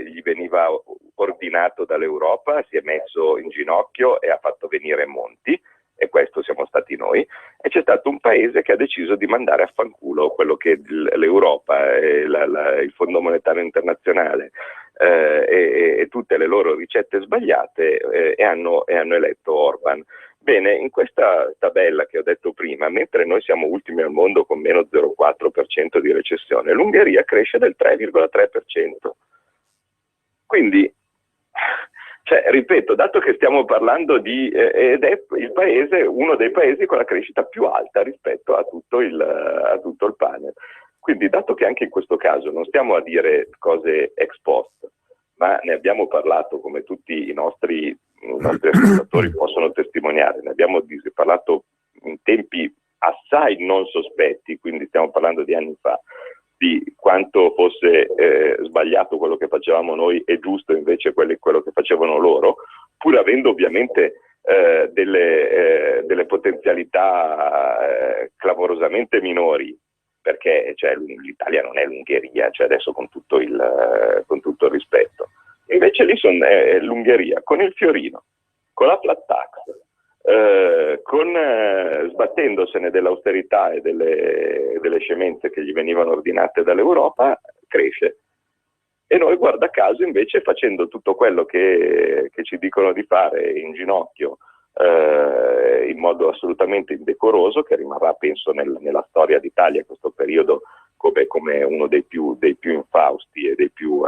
gli veniva ordinato dall'Europa, si è messo in ginocchio e ha fatto venire Monti, e questo siamo stati noi, e c'è stato un paese che ha deciso di mandare a fanculo quello che l'Europa, il Fondo Monetario Internazionale e tutte le loro ricette sbagliate, e hanno eletto Orban. Bene, in questa tabella che ho detto prima, mentre noi siamo ultimi al mondo con meno 0,4% di recessione, l'Ungheria cresce del 3,3%. Quindi, ripeto, dato che stiamo parlando ed è il paese, uno dei paesi con la crescita più alta rispetto a tutto il panel. Quindi, dato che anche in questo caso non stiamo a dire cose ex post, ma ne abbiamo parlato, come tutti i nostri ascoltatori possono testimoniare, ne abbiamo parlato in tempi assai non sospetti, quindi stiamo parlando di anni fa, di quanto fosse sbagliato quello che facevamo noi e giusto invece quello che facevano loro, pur avendo ovviamente delle potenzialità clamorosamente minori, perché l'Italia non è l'Ungheria, adesso con tutto il rispetto. Invece lì sono l'Ungheria con il fiorino, con la flat tax, sbattendosene dell'austerità e delle scemenze che gli venivano ordinate dall'Europa, cresce. E noi, guarda caso, invece, facendo tutto quello che ci dicono di fare in ginocchio, in modo assolutamente indecoroso, che rimarrà, penso, nella storia d'Italia questo periodo come uno dei più infausti e dei più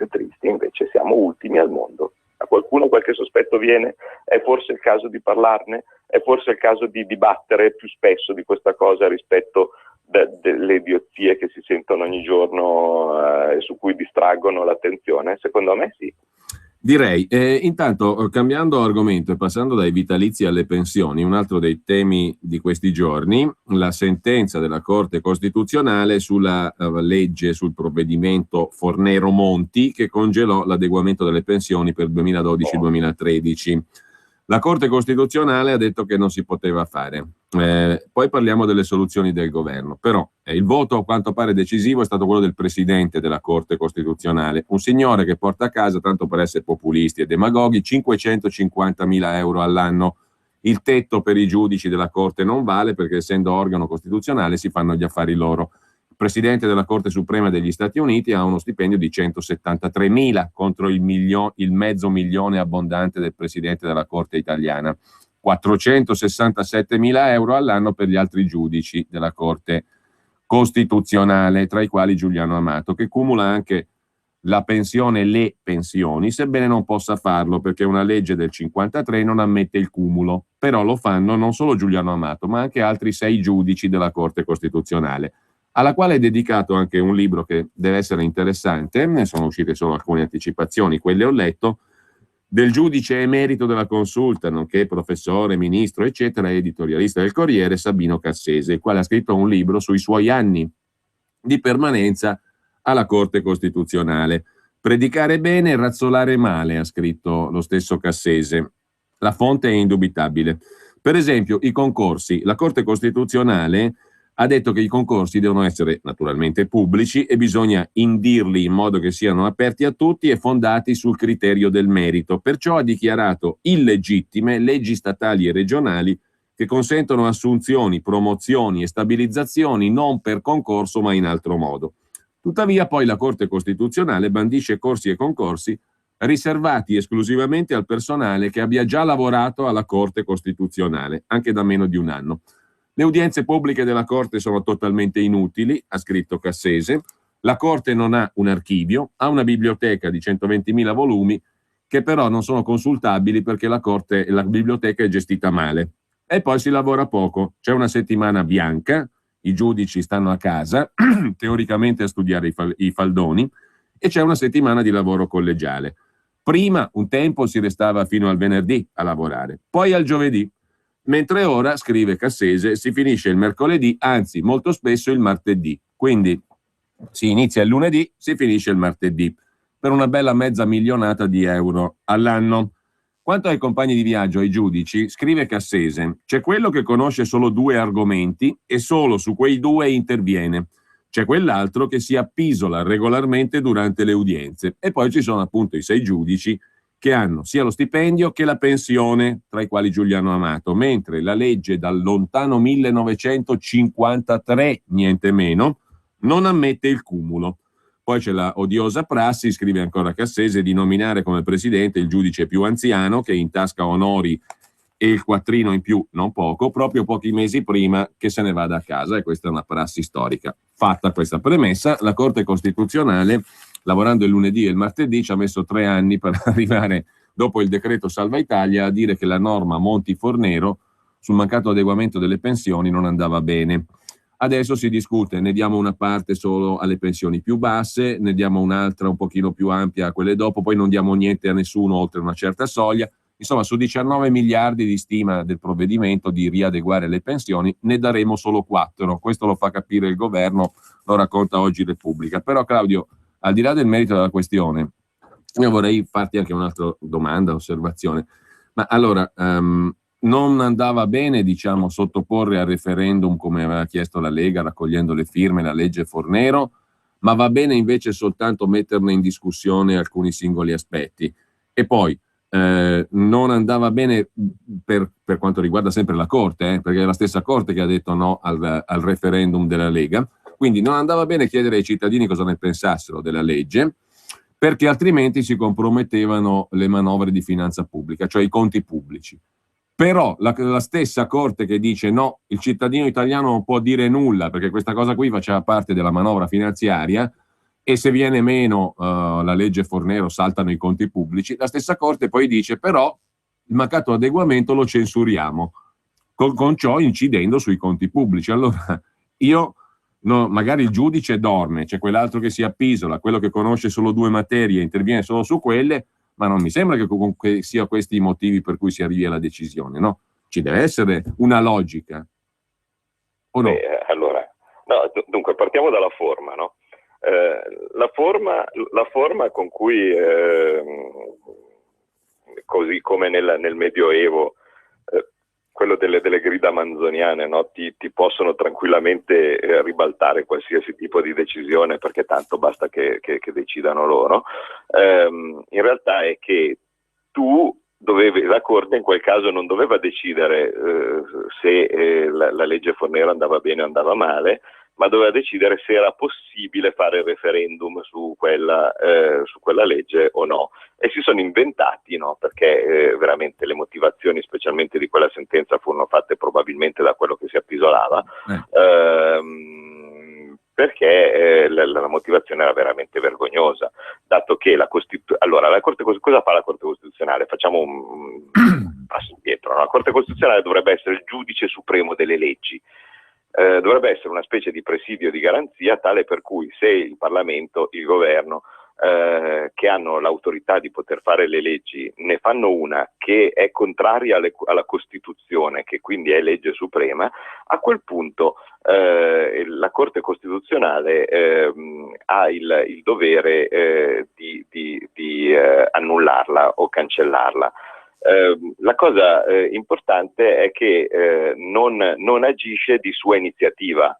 tristi, invece siamo ultimi al mondo. A qualcuno qualche sospetto viene? È forse il caso di parlarne? È forse il caso di dibattere più spesso di questa cosa rispetto delle idiozie che si sentono ogni giorno e su cui distraggono l'attenzione? Secondo me sì. Direi, intanto cambiando argomento e passando dai vitalizi alle pensioni, un altro dei temi di questi giorni, la sentenza della Corte Costituzionale sulla legge, sul provvedimento Fornero-Monti che congelò l'adeguamento delle pensioni per 2012-2013. La Corte Costituzionale ha detto che non si poteva fare. Poi parliamo delle soluzioni del governo. Però il voto a quanto pare decisivo è stato quello del presidente della Corte Costituzionale, un signore che porta a casa, tanto per essere populisti e demagoghi, 550.000 euro all'anno. Il tetto per i giudici della Corte non vale perché, essendo organo costituzionale, si fanno gli affari loro. Il presidente della Corte Suprema degli Stati Uniti ha uno stipendio di 173.000 contro il 500.000 abbondante del presidente della Corte italiana. 467.000 euro all'anno per gli altri giudici della Corte Costituzionale, tra i quali Giuliano Amato, che cumula anche la pensione, le pensioni, sebbene non possa farlo perché una legge del 53 non ammette il cumulo. Però lo fanno non solo Giuliano Amato, ma anche altri 6 giudici della Corte Costituzionale, alla quale è dedicato anche un libro che deve essere interessante. Ne sono uscite solo alcune anticipazioni, quelle ho letto, del giudice emerito della Consulta, nonché professore, ministro, eccetera, editorialista del Corriere, Sabino Cassese, il quale ha scritto un libro sui suoi anni di permanenza alla Corte Costituzionale. Predicare bene e razzolare male, ha scritto lo stesso Cassese. La fonte è indubitabile. Per esempio, i concorsi. La Corte Costituzionale ha detto che i concorsi devono essere naturalmente pubblici e bisogna indirli in modo che siano aperti a tutti e fondati sul criterio del merito. Perciò ha dichiarato illegittime leggi statali e regionali che consentono assunzioni, promozioni e stabilizzazioni non per concorso ma in altro modo. Tuttavia poi la Corte Costituzionale bandisce corsi e concorsi riservati esclusivamente al personale che abbia già lavorato alla Corte Costituzionale, anche da meno di un anno. Le udienze pubbliche della Corte sono totalmente inutili, ha scritto Cassese. La Corte non ha un archivio, ha una biblioteca di 120.000 volumi che però non sono consultabili perché la biblioteca è gestita male. E poi si lavora poco. C'è una settimana bianca i giudici stanno a casa, teoricamente a studiare i faldoni, e c'è una settimana di lavoro collegiale. Prima, un tempo, si restava fino al venerdì a lavorare, poi al giovedì, mentre ora, scrive Cassese, si finisce il mercoledì, anzi molto spesso il martedì. Quindi si inizia il lunedì, si finisce il martedì, per una bella mezza milionata di euro all'anno. Quanto ai compagni di viaggio, ai giudici, scrive Cassese, c'è quello che conosce solo 2 argomenti e solo su quei 2 interviene. C'è quell'altro che si appisola regolarmente durante le udienze. E poi ci sono appunto i 6 giudici che hanno sia lo stipendio che la pensione, tra i quali Giuliano Amato, mentre la legge dal lontano 1953, niente meno, non ammette il cumulo. Poi c'è la odiosa prassi, scrive ancora Cassese, di nominare come presidente il giudice più anziano, che in tasca onori e il quattrino in più, non poco, proprio pochi mesi prima che se ne vada a casa, e questa è una prassi storica. Fatta questa premessa, la Corte Costituzionale, lavorando il lunedì e il martedì, ci ha messo 3 anni per arrivare, dopo il decreto Salva Italia, a dire che la norma Monti-Fornero sul mancato adeguamento delle pensioni non andava bene. Adesso si discute, ne diamo una parte solo alle pensioni più basse, ne diamo un'altra un pochino più ampia a quelle dopo, poi non diamo niente a nessuno oltre una certa soglia. Insomma, su 19 miliardi di stima del provvedimento di riadeguare le pensioni, ne daremo solo 4. Questo lo fa capire il governo, lo racconta oggi Repubblica. Però, Claudio, al di là del merito della questione, io vorrei farti anche un'altra domanda, osservazione. Ma allora, non andava bene, diciamo, sottoporre al referendum, come aveva chiesto la Lega, raccogliendo le firme, la legge Fornero, ma va bene invece soltanto metterne in discussione alcuni singoli aspetti. E poi, non andava bene per quanto riguarda sempre la Corte, perché è la stessa Corte che ha detto no al referendum della Lega, quindi non andava bene chiedere ai cittadini cosa ne pensassero della legge, perché altrimenti si compromettevano le manovre di finanza pubblica, cioè i conti pubblici. Però la stessa Corte che dice no, il cittadino italiano non può dire nulla perché questa cosa qui faceva parte della manovra finanziaria, e se viene meno la legge Fornero saltano i conti pubblici, la stessa Corte poi dice però il mancato adeguamento lo censuriamo, con ciò incidendo sui conti pubblici. Allora magari il giudice dorme, c'è quell'altro che si appisola, quello che conosce solo 2 materie interviene solo su quelle, ma non mi sembra che comunque sia questi i motivi per cui si arrivi alla decisione, no? Ci deve essere una logica, o no? Allora, no, dunque partiamo dalla forma, no? La forma con cui, così come nel Medioevo, quello delle grida manzoniane, no? Ti possono tranquillamente ribaltare qualsiasi tipo di decisione, perché tanto basta che decidano loro. In realtà è che la Corte in quel caso non doveva decidere se la legge Fornero andava bene o andava male, ma doveva decidere se era possibile fare il referendum su quella legge o no. E si sono inventati, no? Perché veramente le motivazioni, specialmente di quella sentenza, furono fatte probabilmente da quello che si appisolava, perché la motivazione era veramente vergognosa, dato che allora la Corte cosa fa la Corte Costituzionale? Facciamo un passo indietro, no? La Corte Costituzionale dovrebbe essere il giudice supremo delle leggi. Dovrebbe essere una specie di presidio di garanzia tale per cui se il Parlamento, il governo, che hanno l'autorità di poter fare le leggi, ne fanno una che è contraria alla Costituzione, che quindi è legge suprema, a quel punto la Corte Costituzionale ha il dovere di annullarla o cancellarla. La cosa importante è che non agisce di sua iniziativa,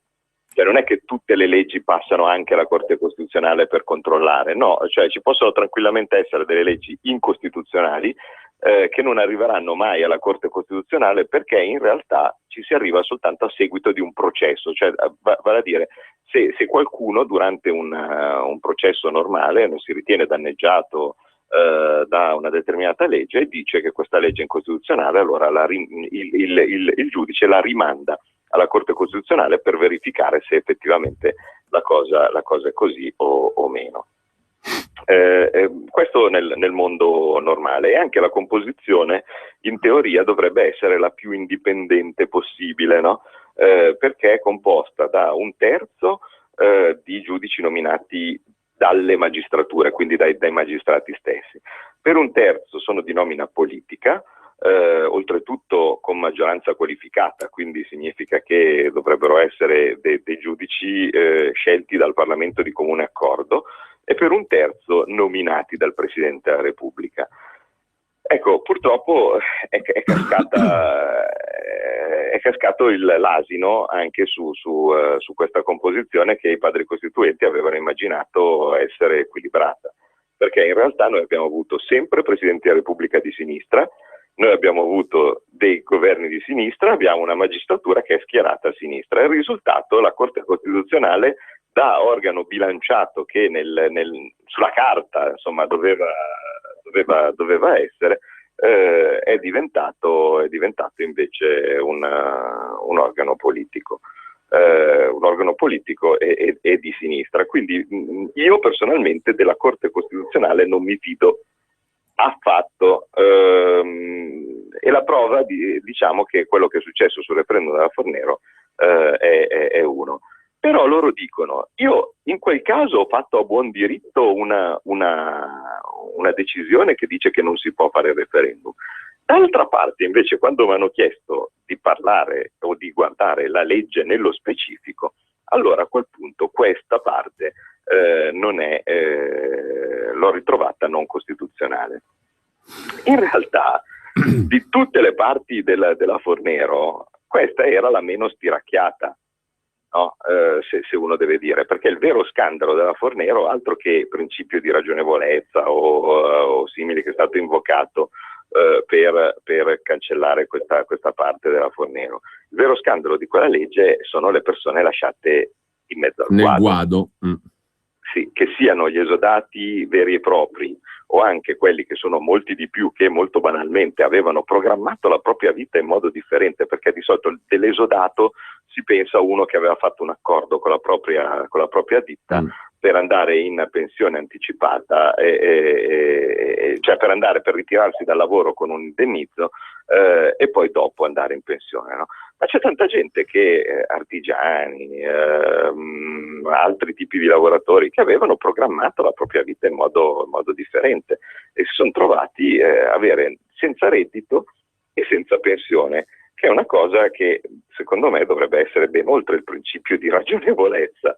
cioè non è che tutte le leggi passano anche alla Corte Costituzionale per controllare, no, cioè ci possono tranquillamente essere delle leggi incostituzionali che non arriveranno mai alla Corte Costituzionale, perché in realtà ci si arriva soltanto a seguito di un processo, cioè vale a dire se qualcuno durante un processo normale non si ritiene danneggiato da una determinata legge e dice che questa legge è incostituzionale, allora il giudice la rimanda alla Corte Costituzionale per verificare se effettivamente la cosa è così o meno. Questo nel mondo normale, e anche la composizione in teoria dovrebbe essere la più indipendente possibile, no? perché è composta da un terzo di giudici nominati dalle magistrature, quindi dai magistrati stessi. Per un terzo sono di nomina politica, oltretutto con maggioranza qualificata, quindi significa che dovrebbero essere dei giudici scelti dal Parlamento di comune accordo, e per un terzo nominati dal Presidente della Repubblica. Ecco, purtroppo è cascato l'asino anche su questa composizione che i padri costituenti avevano immaginato essere equilibrata, perché in realtà noi abbiamo avuto sempre Presidenti della Repubblica di sinistra, noi abbiamo avuto dei governi di sinistra, abbiamo una magistratura che è schierata a sinistra. Il risultato, la Corte Costituzionale, da organo bilanciato che sulla carta insomma doveva essere, è diventato invece un organo politico. Un organo politico e di sinistra. Quindi io personalmente della Corte Costituzionale non mi fido affatto, e la prova diciamo che quello che è successo sul referendum della Fornero è uno. Però loro dicono, io in quel caso ho fatto a buon diritto una decisione che dice che non si può fare il referendum. D'altra parte, invece, quando mi hanno chiesto di parlare o di guardare la legge nello specifico, allora a quel punto questa parte l'ho ritrovata non costituzionale. In realtà, di tutte le parti della Fornero, questa era la meno stiracchiata. No, se uno deve dire, perché il vero scandalo della Fornero, altro che principio di ragionevolezza o simile che è stato invocato per cancellare questa parte della Fornero, il vero scandalo di quella legge sono le persone lasciate in mezzo al guado. Sì, che siano gli esodati veri e propri o anche quelli che sono molti di più, che molto banalmente avevano programmato la propria vita in modo differente, perché di solito dell'esodato si pensa a uno che aveva fatto un accordo con la propria ditta per andare in pensione anticipata, cioè per ritirarsi dal lavoro con un indennizzo e poi dopo andare in pensione, no? Ma c'è tanta gente che, artigiani, altri tipi di lavoratori, che avevano programmato la propria vita in modo differente e si sono trovati avere senza reddito e senza pensione, che è una cosa che secondo me dovrebbe essere ben oltre il principio di ragionevolezza.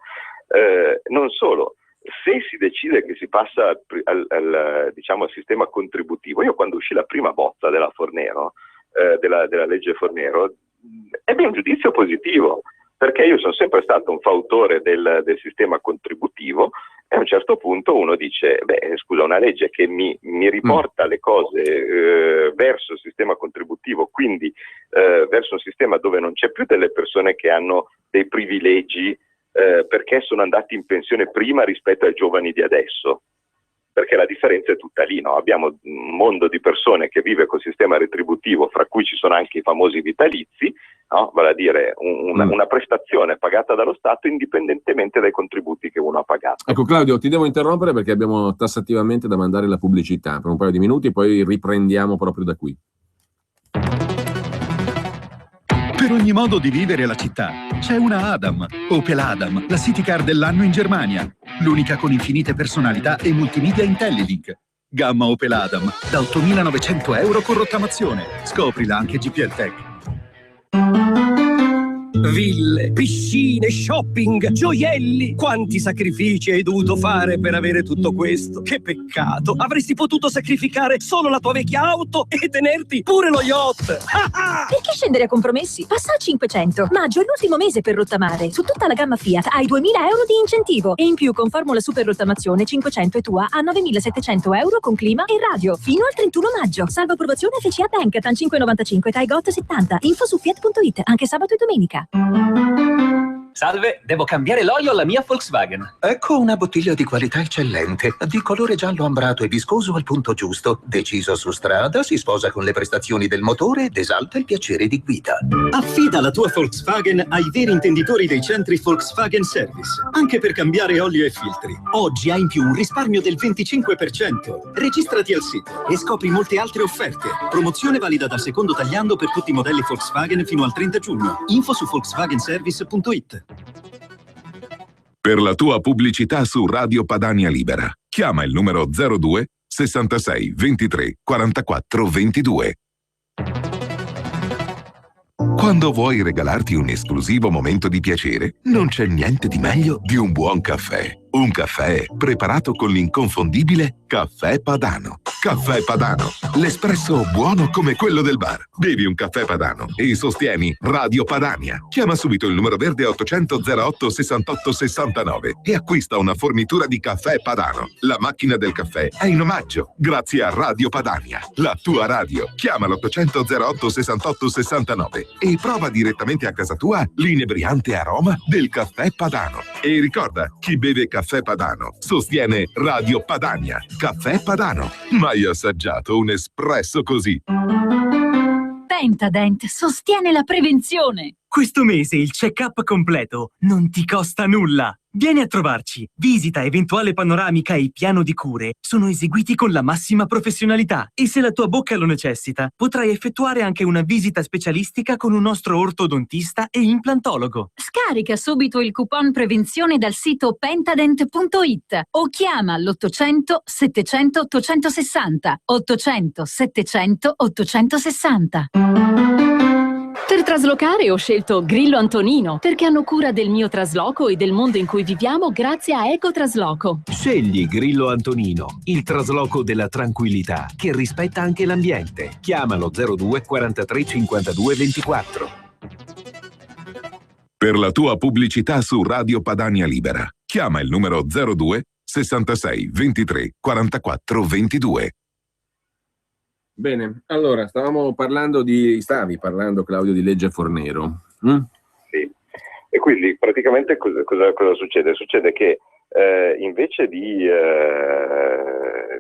Non solo, se si decide che si passa al sistema contributivo, io quando uscì la prima bozza della Fornero, della legge Fornero, ebbe un giudizio positivo, perché io sono sempre stato un fautore del sistema contributivo, e a un certo punto uno dice, scusa, una legge che mi riporta le cose verso il sistema contributivo, quindi verso un sistema dove non c'è più delle persone che hanno dei privilegi perché sono andati in pensione prima rispetto ai giovani di adesso, perché la differenza è tutta lì, no? Abbiamo un mondo di persone che vive col sistema retributivo, fra cui ci sono anche i famosi vitalizi, no? Vale a dire una prestazione pagata dallo Stato indipendentemente dai contributi che uno ha pagato. Ecco Claudio, ti devo interrompere perché abbiamo tassativamente da mandare la pubblicità per un paio di minuti, poi riprendiamo proprio da qui. Per ogni modo di vivere la città c'è una Adam, Opel Adam, la city car dell'anno in Germania. L'unica con infinite personalità e multimedia IntelliLink. Gamma Opel Adam, da 8.900 euro con rottamazione. Scoprila anche GPL Tech. Ville, piscine, shopping, gioielli. Quanti sacrifici hai dovuto fare per avere tutto questo? Che peccato! Avresti potuto sacrificare solo la tua vecchia auto e tenerti pure lo yacht. Perché scendere a compromessi? Passa a 500. Maggio è l'ultimo mese per rottamare. Su tutta la gamma Fiat hai 2.000 euro di incentivo. E in più con formula super rottamazione 500 e tua a 9.700 euro con clima e radio. Fino al 31 maggio. Salvo approvazione FCA Bank, TAN 595 e TAIGOT 70. Info su Fiat.it, anche sabato e domenica. Salve, devo cambiare l'olio alla mia Volkswagen. Ecco una bottiglia di qualità eccellente, di colore giallo ambrato e viscoso al punto giusto. Deciso su strada, si sposa con le prestazioni del motore ed esalta il piacere di guida. Affida la tua Volkswagen ai veri intenditori dei centri Volkswagen Service, anche per cambiare olio e filtri. Oggi hai in più un risparmio del 25%. Registrati al sito e scopri molte altre offerte. Promozione valida dal secondo tagliando per tutti i modelli Volkswagen fino al 30 giugno. Info su volkswagenservice.it. Per la tua pubblicità su Radio Padania Libera, chiama il numero 02 66 23 44 22. Quando vuoi regalarti un esclusivo momento di piacere, non c'è niente di meglio di un buon caffè. Un caffè preparato con l'inconfondibile Caffè Padano. Caffè Padano, l'espresso buono come quello del bar. Bevi un caffè Padano e sostieni Radio Padania. Chiama subito il numero verde 800 08 68 69 e acquista una fornitura di Caffè Padano. La macchina del caffè è in omaggio, grazie a Radio Padania, la tua radio. Chiama l'800 08 68 69 e prova direttamente a casa tua l'inebriante aroma del Caffè Padano. E ricorda, chi beve Caffè Padano sostiene Radio Padania. Caffè Padano. Mai assaggiato un espresso così? Pentadent sostiene la prevenzione. Questo mese il check-up completo non ti costa nulla. Vieni a trovarci. Visita, eventuale panoramica e piano di cure sono eseguiti con la massima professionalità e se la tua bocca lo necessita, potrai effettuare anche una visita specialistica con un nostro ortodontista e implantologo. Scarica subito il coupon prevenzione dal sito pentadent.it o chiama l'800 700 860 800 700 860. Per traslocare ho scelto Grillo Antonino perché hanno cura del mio trasloco e del mondo in cui viviamo grazie a Ecotrasloco. Scegli Grillo Antonino, il trasloco della tranquillità che rispetta anche l'ambiente. Chiamalo 02 43 52 24. Per la tua pubblicità su Radio Padania Libera, chiama il numero 02 66 23 44 22. Bene, allora stavi parlando Claudio di legge Fornero. Sì, e quindi praticamente cosa succede? Succede che invece di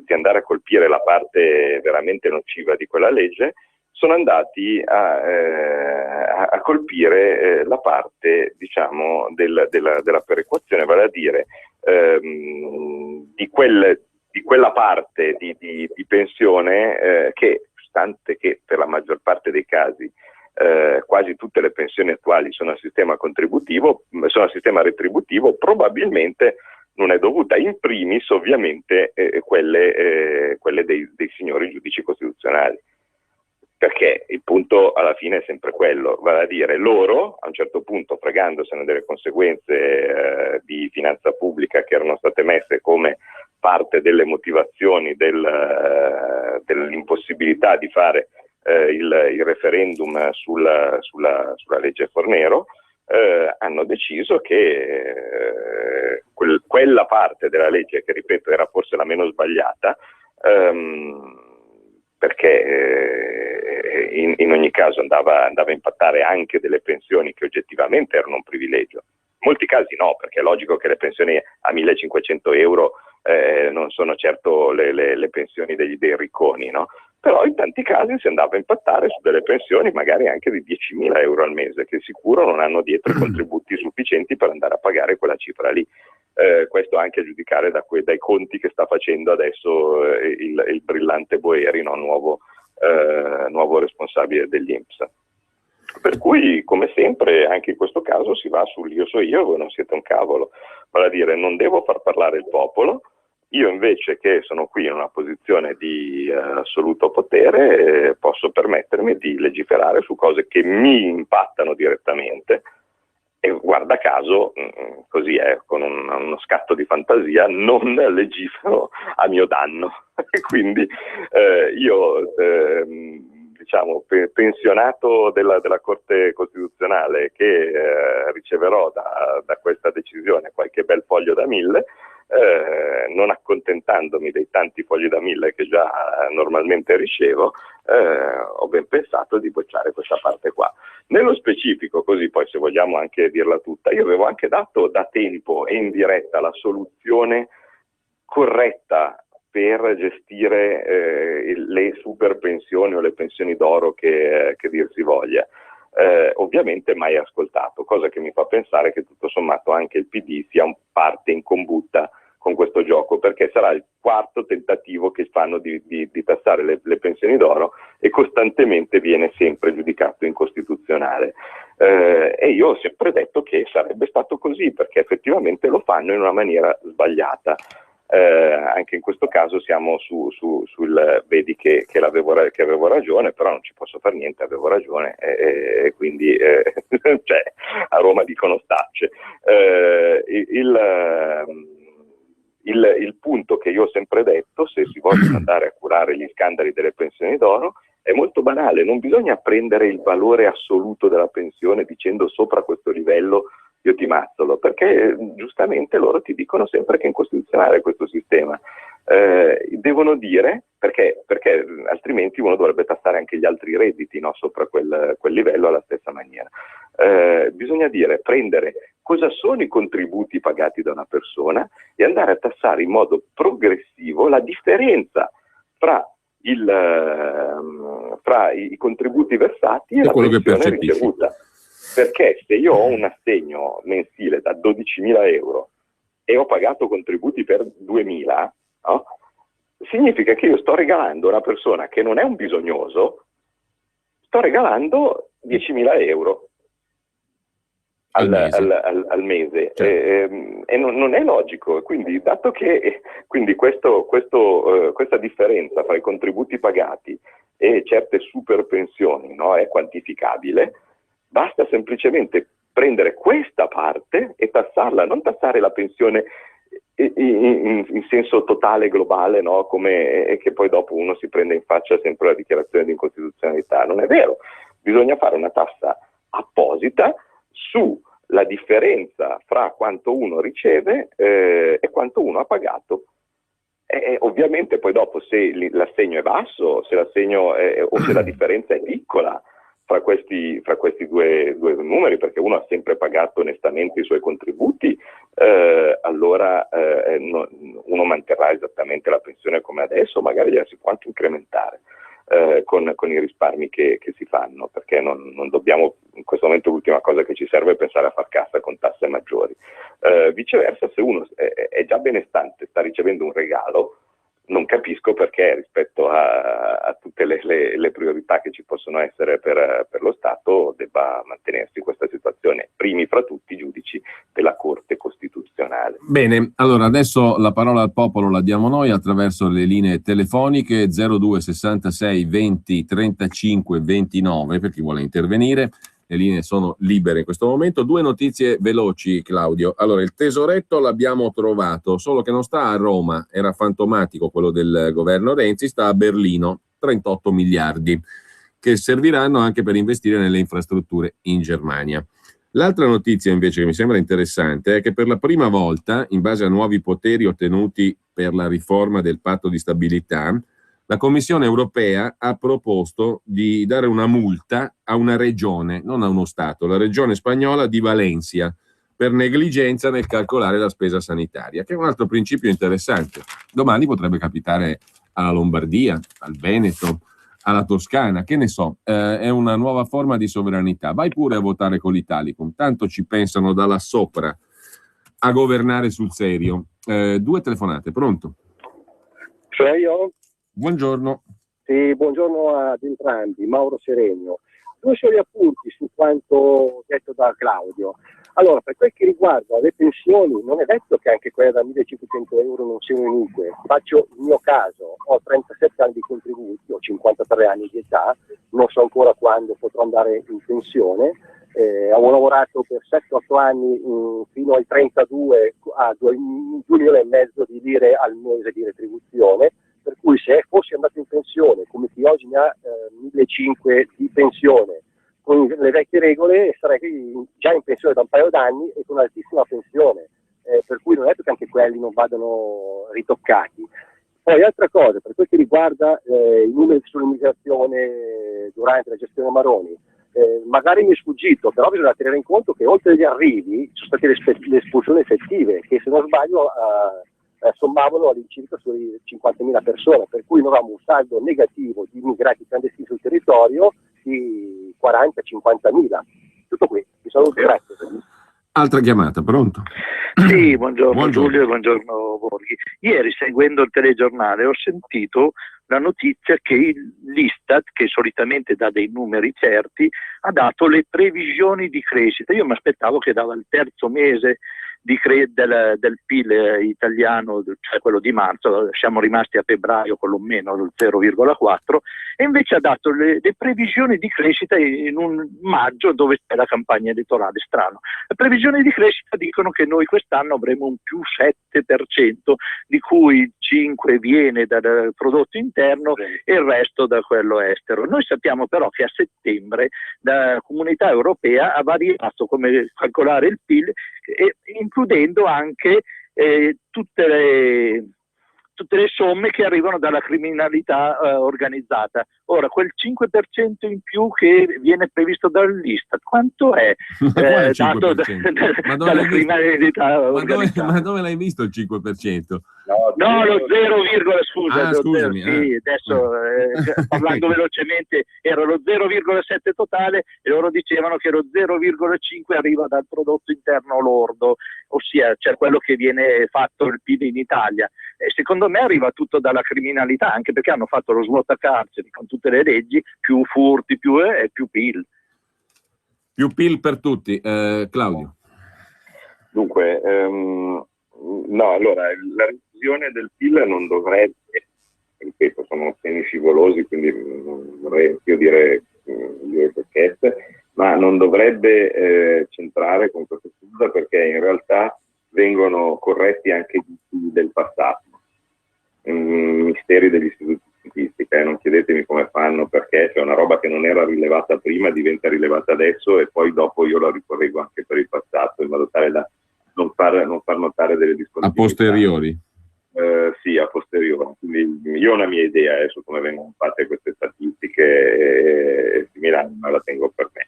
andare a colpire la parte veramente nociva di quella legge, sono andati a colpire la parte, diciamo, della perequazione, vale a dire di quella parte di pensione che, stante che per la maggior parte dei casi quasi tutte le pensioni attuali sono a sistema retributivo, probabilmente non è dovuta in primis ovviamente quelle dei signori giudici costituzionali. Perché il punto alla fine è sempre quello, vale a dire loro a un certo punto, fregandosene delle conseguenze di finanza pubblica che erano state messe come parte delle motivazioni dell'impossibilità di fare il referendum sulla legge Fornero, hanno deciso che quella parte della legge, che ripeto era forse la meno sbagliata, perché in ogni caso andava a impattare anche delle pensioni che oggettivamente erano un privilegio. In molti casi no, perché è logico che le pensioni a 1.500 euro non sono certo le pensioni dei ricconi, no? Però in tanti casi si andava a impattare su delle pensioni magari anche di 10.000 euro al mese, che sicuro non hanno dietro i contributi sufficienti per andare a pagare quella cifra lì. Questo anche a giudicare dai conti che sta facendo adesso il brillante Boeri, no? nuovo responsabile dell'INPS. Per cui, come sempre, anche in questo caso si va sull'io so io, voi non siete un cavolo. Vale a dire, non devo far parlare il popolo, io invece che sono qui in una posizione di assoluto potere posso permettermi di legiferare su cose che mi impattano direttamente e guarda caso, così è, con uno scatto di fantasia, non legifero a mio danno. E quindi io, diciamo, pensionato della Corte Costituzionale che riceverò da questa decisione qualche bel foglio da 1000, non accontentandomi dei tanti fogli da 1000 che già normalmente ricevo, ho ben pensato di bocciare questa parte qua. Nello specifico, così poi se vogliamo anche dirla tutta, io avevo anche dato da tempo e in diretta la soluzione corretta per gestire le super pensioni o le pensioni d'oro che dir si voglia. Ovviamente mai ascoltato, cosa che mi fa pensare che tutto sommato anche il PD sia un parte in combutta con questo gioco, perché sarà il quarto tentativo che fanno di tassare le pensioni d'oro e costantemente viene sempre giudicato incostituzionale. E io ho sempre detto che sarebbe stato così, perché effettivamente lo fanno in una maniera sbagliata. Anche in questo caso siamo sul vedi che avevo ragione, però non ci posso fare niente, avevo ragione, e quindi cioè, a Roma dicono stacce. Il punto che io ho sempre detto, se si vogliono andare a curare gli scandali delle pensioni d'oro, è molto banale: non bisogna prendere il valore assoluto della pensione dicendo sopra questo livello io ti mazzolo, perché giustamente loro ti dicono sempre che è incostituzionale questo sistema. Devono dire, perché altrimenti uno dovrebbe tassare anche gli altri redditi, no, sopra quel livello alla stessa maniera. Bisogna prendere cosa sono i contributi pagati da una persona e andare a tassare in modo progressivo la differenza fra i contributi versati e la pensione ricevuta. Perché se io ho un assegno mensile da 12.000 euro e ho pagato contributi per 2.000, no? Significa che io sto regalando a una persona che non è un bisognoso, sto regalando 10.000 euro al mese. E non è logico. Quindi, dato che questa differenza fra i contributi pagati e certe super pensioni, no, è quantificabile, basta semplicemente prendere questa parte e tassarla, non tassare la pensione in senso totale, globale, no? Come che poi dopo uno si prende in faccia sempre la dichiarazione di incostituzionalità. Non è vero, bisogna fare una tassa apposita sulla differenza fra quanto uno riceve e quanto uno ha pagato. Ovviamente poi dopo, se l'assegno è basso, se l'assegno o se la differenza è piccola fra questi due numeri, perché uno ha sempre pagato onestamente i suoi contributi, allora uno manterrà esattamente la pensione come adesso, magari la si può anche incrementare con i risparmi che si fanno, perché non dobbiamo, in questo momento l'ultima cosa che ci serve è pensare a far cassa con tasse maggiori. Viceversa, se uno è già benestante, sta ricevendo un regalo, non capisco perché rispetto a tutte le priorità che ci possono essere per lo Stato debba mantenersi questa situazione, primi fra tutti i giudici della Corte Costituzionale. Bene, allora adesso la parola al popolo la diamo noi attraverso le linee telefoniche 02 66 20 35 29 per chi vuole intervenire. Le linee sono libere in questo momento. Due notizie veloci, Claudio. Allora, il tesoretto l'abbiamo trovato, solo che non sta a Roma, era fantomatico quello del governo Renzi, sta a Berlino, 38 miliardi, che serviranno anche per investire nelle infrastrutture in Germania. L'altra notizia invece che mi sembra interessante è che per la prima volta, in base a nuovi poteri ottenuti per la riforma del patto di stabilità, la Commissione europea ha proposto di dare una multa a una regione, non a uno Stato, la regione spagnola di Valencia, per negligenza nel calcolare la spesa sanitaria, che è un altro principio interessante. Domani potrebbe capitare alla Lombardia, al Veneto, alla Toscana, che ne so, è una nuova forma di sovranità. Vai pure a votare con l'Italicum, tanto ci pensano da là sopra a governare sul serio. Due telefonate, pronto? Sono io? Buongiorno. Sì, buongiorno ad entrambi, Mauro Seregno. Due soli appunti su quanto detto da Claudio. Allora, per quel che riguarda le pensioni, non è detto che anche quelle da 1.500 euro non siano inique. Faccio il mio caso, ho 37 anni di contributi, ho 53 anni di età, non so ancora quando potrò andare in pensione. Ho lavorato per 7-8 anni fino ai 32 a 2,5 milioni di lire al mese di retribuzione, per cui se fossi andato in pensione come chi oggi ne ha 1.500 di pensione con le vecchie regole sarei già in pensione da un paio d'anni e con un'altissima pensione, per cui non è detto che anche quelli non vadano ritoccati. Poi altra cosa, per quel che riguarda i numeri di somministrazione durante la gestione Maroni, magari mi è sfuggito, però bisogna tenere in conto che oltre agli arrivi ci sono state le espulsioni effettive, che se non sbaglio sommavano all'incirca sulle 50.000 persone, per cui noi avevamo un saldo negativo di immigrati clandestini sul territorio di 40-50.000. Tutto qui, vi saluto, grazie. Altra chiamata, pronto? Sì, buongiorno Giulio e buongiorno Borghi. Ieri, seguendo il telegiornale, ho sentito la notizia che l'Istat, che solitamente dà dei numeri certi, ha dato le previsioni di crescita. Io mi aspettavo che dava il terzo mese del PIL italiano, cioè quello di marzo, siamo rimasti a febbraio con lo meno del 0,4, e invece ha dato le previsioni di crescita in un maggio dove c'è la campagna elettorale. Strano. Le previsioni di crescita dicono che noi quest'anno avremo un più 7%, di cui 5 viene dal prodotto interno e il resto da quello estero. Noi sappiamo però che a settembre la Comunità Europea ha variato come calcolare il PIL, includendo anche tutte le somme che arrivano dalla criminalità organizzata. Ora, quel 5% in più che viene previsto dall'Istat, quanto è dato dalla criminalità organizzata? Ma dove l'hai visto il 5%? No, lo 0, scusa. Scusami. Sì, adesso parlando velocemente era lo 0,7 totale e loro dicevano che lo 0,5 arriva dal prodotto interno lordo, ossia cioè quello che viene fatto il PIL in Italia. E secondo me arriva tutto dalla criminalità, anche perché hanno fatto lo svuotacarceri con tutte le leggi, più furti, più PIL. Più PIL per tutti. Claudio. Dunque, no, allora, la revisione del PIL non dovrebbe, ripeto, sono temi scivolosi, quindi non vorrei anch'io dire perché, ma non dovrebbe centrare con questa scusa, perché in realtà vengono corretti anche i del passato, misteri degli istituti statistici, non chiedetemi come fanno, perché c'è una roba che non era rilevata prima, diventa rilevata adesso e poi dopo io la ricorreggo anche per il passato, in modo tale da non far notare delle disponibilità. A posteriori? Sì, a posteriori. Quindi io ho una mia idea su come vengono fatte queste statistiche e similari, ma la tengo per me.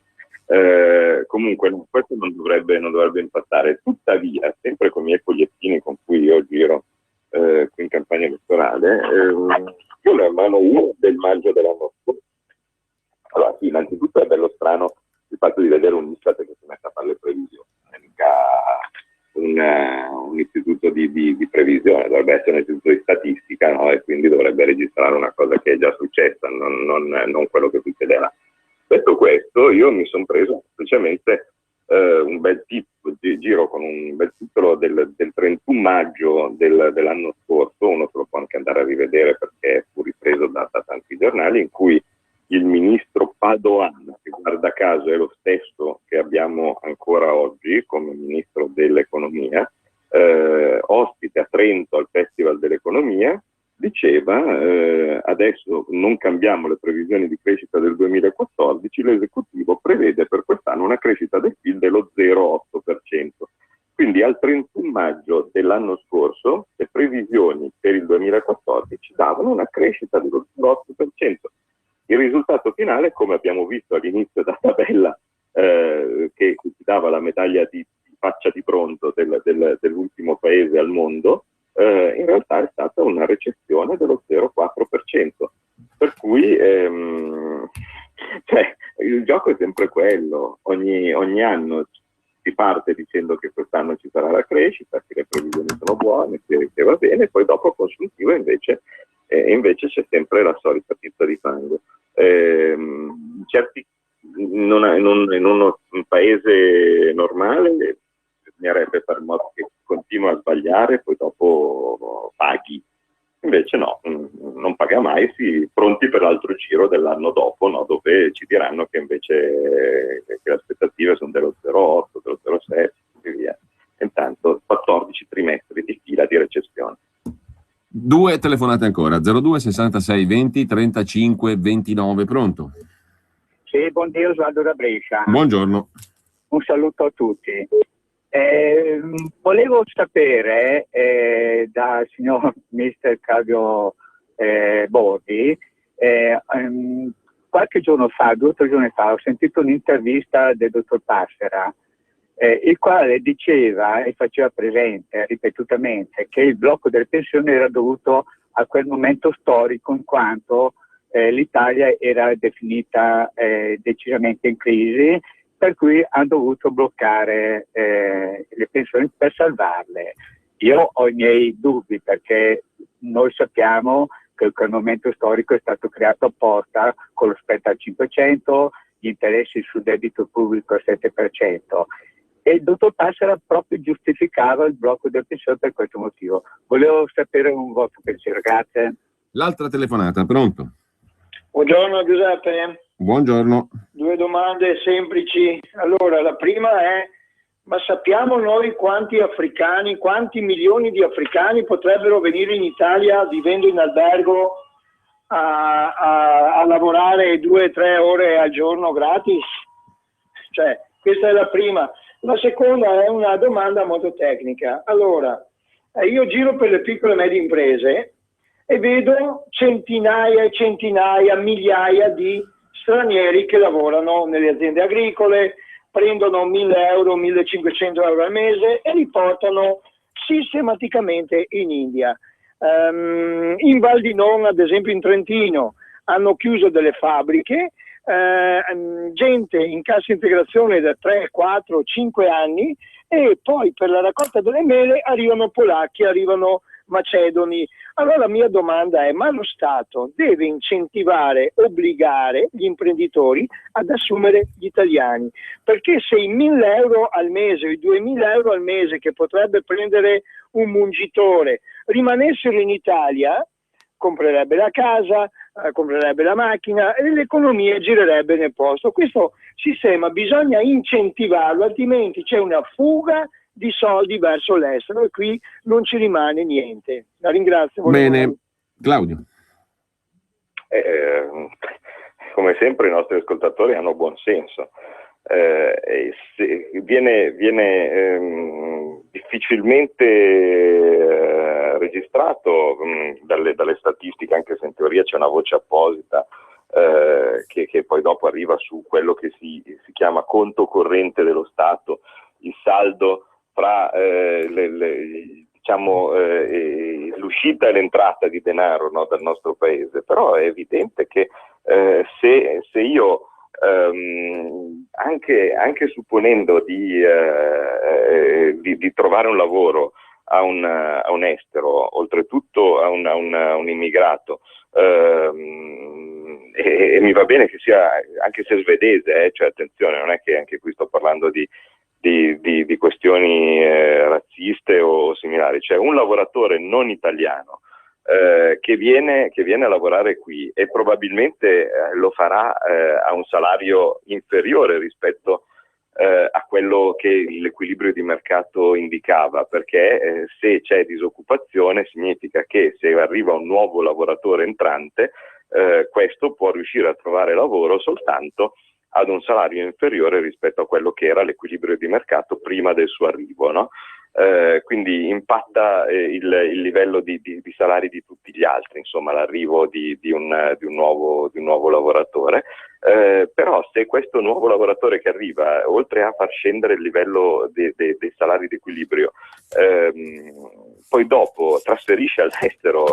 Comunque questo non dovrebbe impattare. Tuttavia, sempre con i miei fogliettini con cui io giro qui in campagna elettorale, io ne ho in mano uno del maggio dell'anno scorso. Allora, sì, innanzitutto è bello strano il fatto di vedere un Istat che si mette a fare le previsioni, non è mica un istituto di previsione, dovrebbe essere un istituto di statistica, no? E quindi dovrebbe registrare una cosa che è già successa, non quello che succederà. Detto questo, io mi sono preso semplicemente un bel giro con un bel titolo del 31 maggio dell'anno scorso, uno se lo può anche andare a rivedere perché fu ripreso da tanti giornali, in cui il ministro Padoan, che guarda caso è lo stesso che abbiamo ancora oggi come ministro dell'economia, ospite a Trento al Festival dell'Economia, diceva adesso non cambiamo le previsioni di crescita del 2014, l'esecutivo prevede per quest'anno una crescita del PIL dello 0,8%. Quindi al 31 maggio dell'anno scorso le previsioni per il 2014 davano una crescita dello 0,8%. Il risultato finale, come abbiamo visto all'inizio della tabella che ci dava la medaglia di faccia di bronzo dell'ultimo paese al mondo, in realtà è stata una recessione dello 0,4%. Per cui il gioco è sempre quello, ogni anno si parte dicendo che quest'anno ci sarà la crescita, che le previsioni sono buone, che va bene, poi dopo a consuntivo invece c'è sempre la solita pizza di fango. In uno paese normale bisognerebbe fare in modo che continua a sbagliare e poi dopo paghi. Invece no, non paga mai, si pronti per l'altro giro dell'anno dopo, no, dove ci diranno che invece che le aspettative sono dello 0,8, dello 0,7 e così via. Intanto 14 trimestri di fila di recessione. 2 telefonate ancora, 02 66 20 35 29, pronto? Sì, buongiorno, Osvaldo da Brescia. Buongiorno. Un saluto a tutti. Volevo sapere dal signor Mr. Claudio Borghi, qualche giorno fa, 2 o 3 giorni fa, ho sentito un'intervista del dottor Passera, il quale diceva e faceva presente ripetutamente che il blocco delle pensioni era dovuto a quel momento storico, in quanto l'Italia era definita decisamente in crisi, per cui hanno dovuto bloccare le pensioni per salvarle. Io ho i miei dubbi, perché noi sappiamo che quel momento storico è stato creato apposta con lo spread al 500, gli interessi sul debito pubblico al 7%. E il dottor Passera proprio giustificava il blocco del pensione per questo motivo. Volevo sapere un vostro pensiero, grazie. L'altra telefonata, pronto? Buongiorno Giuseppe. Buongiorno. 2 domande semplici. Allora, la prima è: ma sappiamo noi quanti milioni di africani potrebbero venire in Italia vivendo in albergo a lavorare 2-3 ore al giorno gratis? Cioè, questa è la prima. La seconda è una domanda molto tecnica. Allora, io giro per le piccole e medie imprese e vedo centinaia e centinaia, migliaia di stranieri che lavorano nelle aziende agricole, prendono 1.000 euro, 1.500 euro al mese e li portano sistematicamente in India. In Val di Non, ad esempio in Trentino, hanno chiuso delle fabbriche, gente in cassa integrazione da 3, 4, 5 anni, e poi per la raccolta delle mele arrivano polacchi, arrivano macedoni. Allora la mia domanda è: ma lo Stato deve incentivare, obbligare gli imprenditori ad assumere gli italiani? Perché se i 1.000 euro al mese, i 2.000 euro al mese che potrebbe prendere un mungitore rimanessero in Italia, comprerebbe la casa, comprerebbe la macchina e l'economia girerebbe nel posto. Questo sistema bisogna incentivarlo, altrimenti c'è una fuga di soldi verso l'estero e qui non ci rimane niente. La ringrazio. Bene, Claudio. Come sempre i nostri ascoltatori hanno buon senso. Viene difficilmente registrato dalle statistiche, anche se in teoria c'è una voce apposita che poi dopo arriva su quello che si chiama conto corrente dello Stato, il saldo fra l'uscita e l'entrata di denaro, no, dal nostro paese. Però è evidente che se io anche supponendo di trovare un lavoro a un estero, oltretutto a un immigrato, e mi va bene che sia anche se svedese, cioè attenzione, non è che anche qui sto parlando di questioni razziste o similari, cioè un lavoratore non italiano che viene a lavorare qui e probabilmente lo farà a un salario inferiore rispetto a quello che l'equilibrio di mercato indicava, perché se c'è disoccupazione significa che se arriva un nuovo lavoratore entrante, questo può riuscire a trovare lavoro soltanto ad un salario inferiore rispetto a quello che era l'equilibrio di mercato prima del suo arrivo, no? Quindi impatta il livello di salari di tutti gli altri, insomma l'arrivo di un nuovo lavoratore, però se questo nuovo lavoratore che arriva, oltre a far scendere il livello dei salari di equilibrio, poi dopo trasferisce all'estero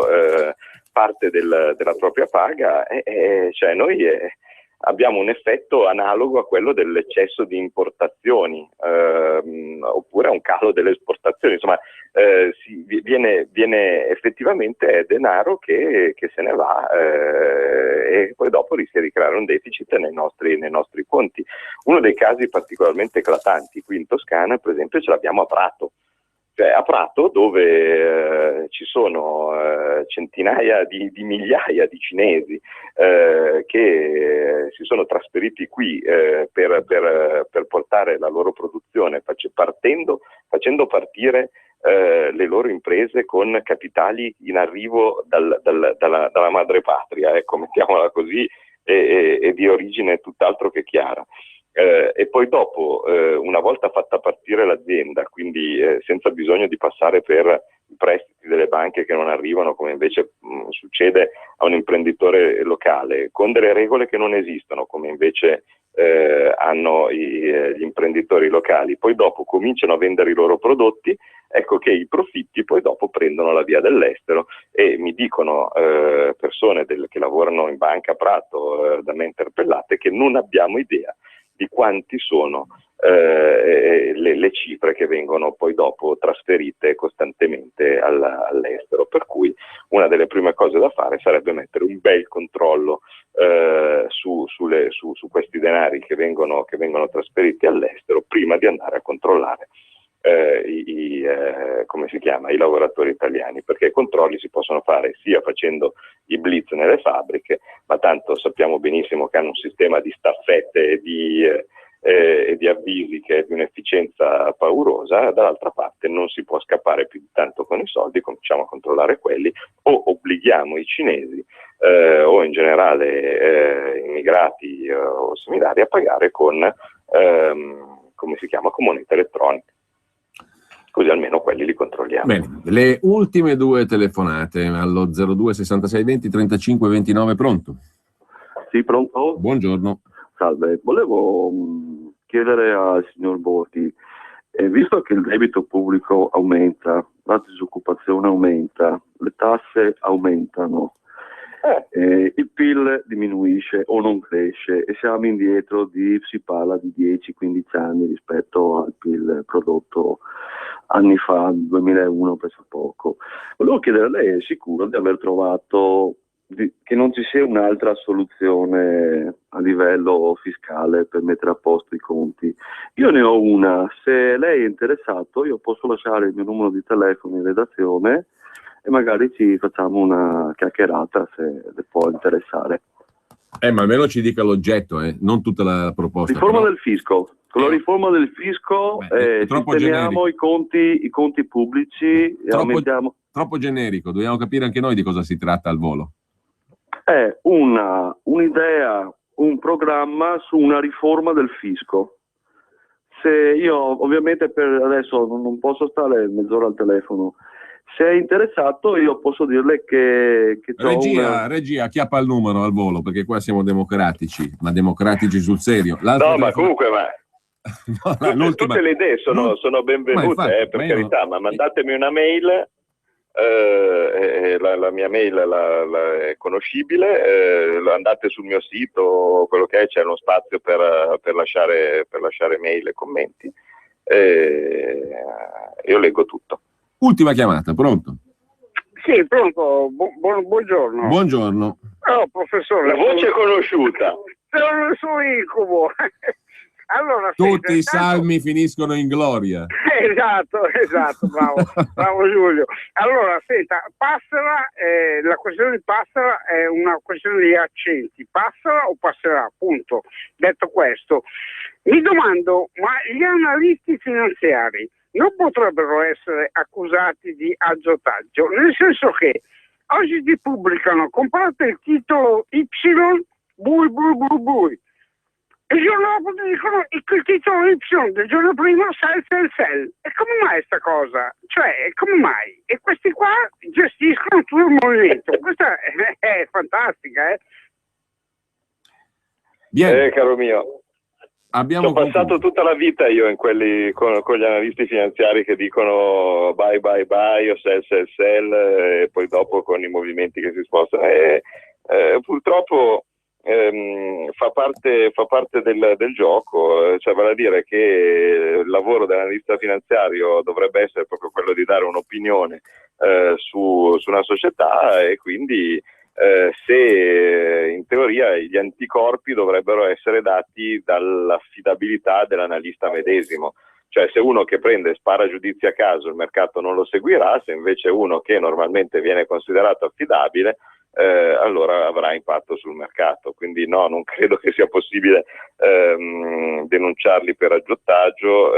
parte della propria paga, cioè noi abbiamo un effetto analogo a quello dell'eccesso di importazioni, oppure a un calo delle esportazioni. Insomma, viene effettivamente denaro che se ne va, e poi dopo rischia di creare un deficit nei nostri conti. Uno dei casi particolarmente eclatanti qui in Toscana, per esempio, ce l'abbiamo a Prato. Cioè a Prato, dove ci sono centinaia di migliaia di cinesi che si sono trasferiti qui per portare la loro produzione, facendo partire le loro imprese con capitali in arrivo dalla madre patria, ecco, mettiamola così, e di origine tutt'altro che chiara. E poi dopo, una volta fatta partire l'azienda, quindi senza bisogno di passare per i prestiti delle banche che non arrivano, come invece succede a un imprenditore locale, con delle regole che non esistono, come invece hanno gli imprenditori locali, poi dopo cominciano a vendere i loro prodotti, ecco che i profitti poi dopo prendono la via dell'estero, e mi dicono persone che lavorano in banca Prato da me interpellate che non abbiamo idea di quanti sono le cifre che vengono poi dopo trasferite costantemente all'estero, per cui una delle prime cose da fare sarebbe mettere un bel controllo su questi denari che vengono trasferiti all'estero prima di andare a controllare i lavoratori italiani, perché i controlli si possono fare sia facendo i blitz nelle fabbriche, ma tanto sappiamo benissimo che hanno un sistema di staffette e di avvisi che è di un'efficienza paurosa. Dall'altra parte non si può scappare più di tanto con i soldi, cominciamo a controllare quelli, o obblighiamo i cinesi o in generale immigrati o similari a pagare con moneta elettronica. Così almeno quelli li controlliamo. Bene, le ultime due telefonate allo 02 66 20 35 29, pronto? Sì, pronto? Buongiorno. Salve, volevo chiedere al signor Borghi, visto che il debito pubblico aumenta, la disoccupazione aumenta, le tasse aumentano, il PIL diminuisce o non cresce e siamo indietro si parla di 10-15 anni rispetto al PIL prodotto anni fa, 2001 penso poco. Volevo chiedere a lei, è sicuro di aver trovato che non ci sia un'altra soluzione a livello fiscale per mettere a posto i conti? Io ne ho una, se lei è interessato io posso lasciare il mio numero di telefono in redazione e magari ci facciamo una chiacchierata se le può interessare. Ma almeno ci dica l'oggetto, non tutta la proposta. Riforma del fisco. Con la riforma del fisco sistemiamo i conti pubblici e aumentiamo. Troppo generico, dobbiamo capire anche noi di cosa si tratta al volo. È un'idea, un programma su una riforma del fisco. Se io ovviamente per adesso non posso stare mezz'ora al telefono, se è interessato io posso dirle che regia, chiappa il numero al volo, perché qua siamo democratici, ma democratici sul serio. Ma comunque tutte le idee sono benvenute, per carità, ma mandatemi una mail. La mia mail è conoscibile, andate sul mio sito, quello che è, c'è uno spazio per lasciare mail e commenti, io leggo tutto. Ultima chiamata, pronto? Sì, pronto, buongiorno. Buongiorno. Oh, professore. La voce conosciuta. Sono il suo incubo. Allora, tutti i salmi finiscono in gloria. Esatto, bravo Giulio. Allora, senta, Passera, la questione di Passera è una questione di accenti, Passera o passerà, punto. Detto questo, mi domando, ma gli analisti finanziari non potrebbero essere accusati di aggiotaggio, nel senso che oggi ti pubblicano, comprate il titolo Y, bui. E il giorno dopo ti dicono il titolo Y del giorno prima, sell. E come mai sta cosa? Cioè, come mai? E questi qua gestiscono tutto il movimento. Questa è fantastica, caro mio. Ho passato tutta la vita io in quelli con gli analisti finanziari che dicono buy o sell e poi dopo con i movimenti che si spostano. Purtroppo fa parte del gioco, cioè vale a dire che il lavoro dell'analista finanziario dovrebbe essere proprio quello di dare un'opinione su una società, e quindi se in teoria gli anticorpi dovrebbero essere dati dall'affidabilità dell'analista medesimo. Cioè, se uno che prende e spara giudizi a caso il mercato non lo seguirà, se invece uno che normalmente viene considerato affidabile allora avrà impatto sul mercato. Quindi no, non credo che sia possibile denunciarli per aggiotaggio,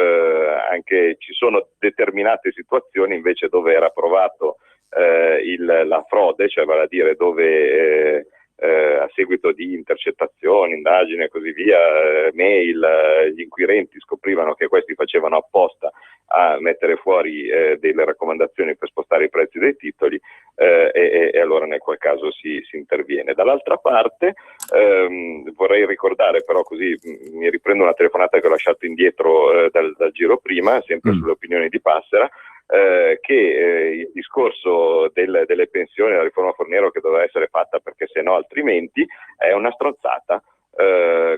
anche ci sono determinate situazioni invece dove era provato la frode, cioè vale a dire dove a seguito di intercettazioni, indagini e così via, mail, gli inquirenti scoprivano che questi facevano apposta a mettere fuori delle raccomandazioni per spostare i prezzi dei titoli, e allora nel qual caso si interviene. Dall'altra parte vorrei ricordare, però così mi riprendo una telefonata che ho lasciato indietro dal giro prima, sempre sulle opinioni di Passera, che il discorso delle pensioni, la riforma Fornero che doveva essere fatta perché se no altrimenti, è una stronzata.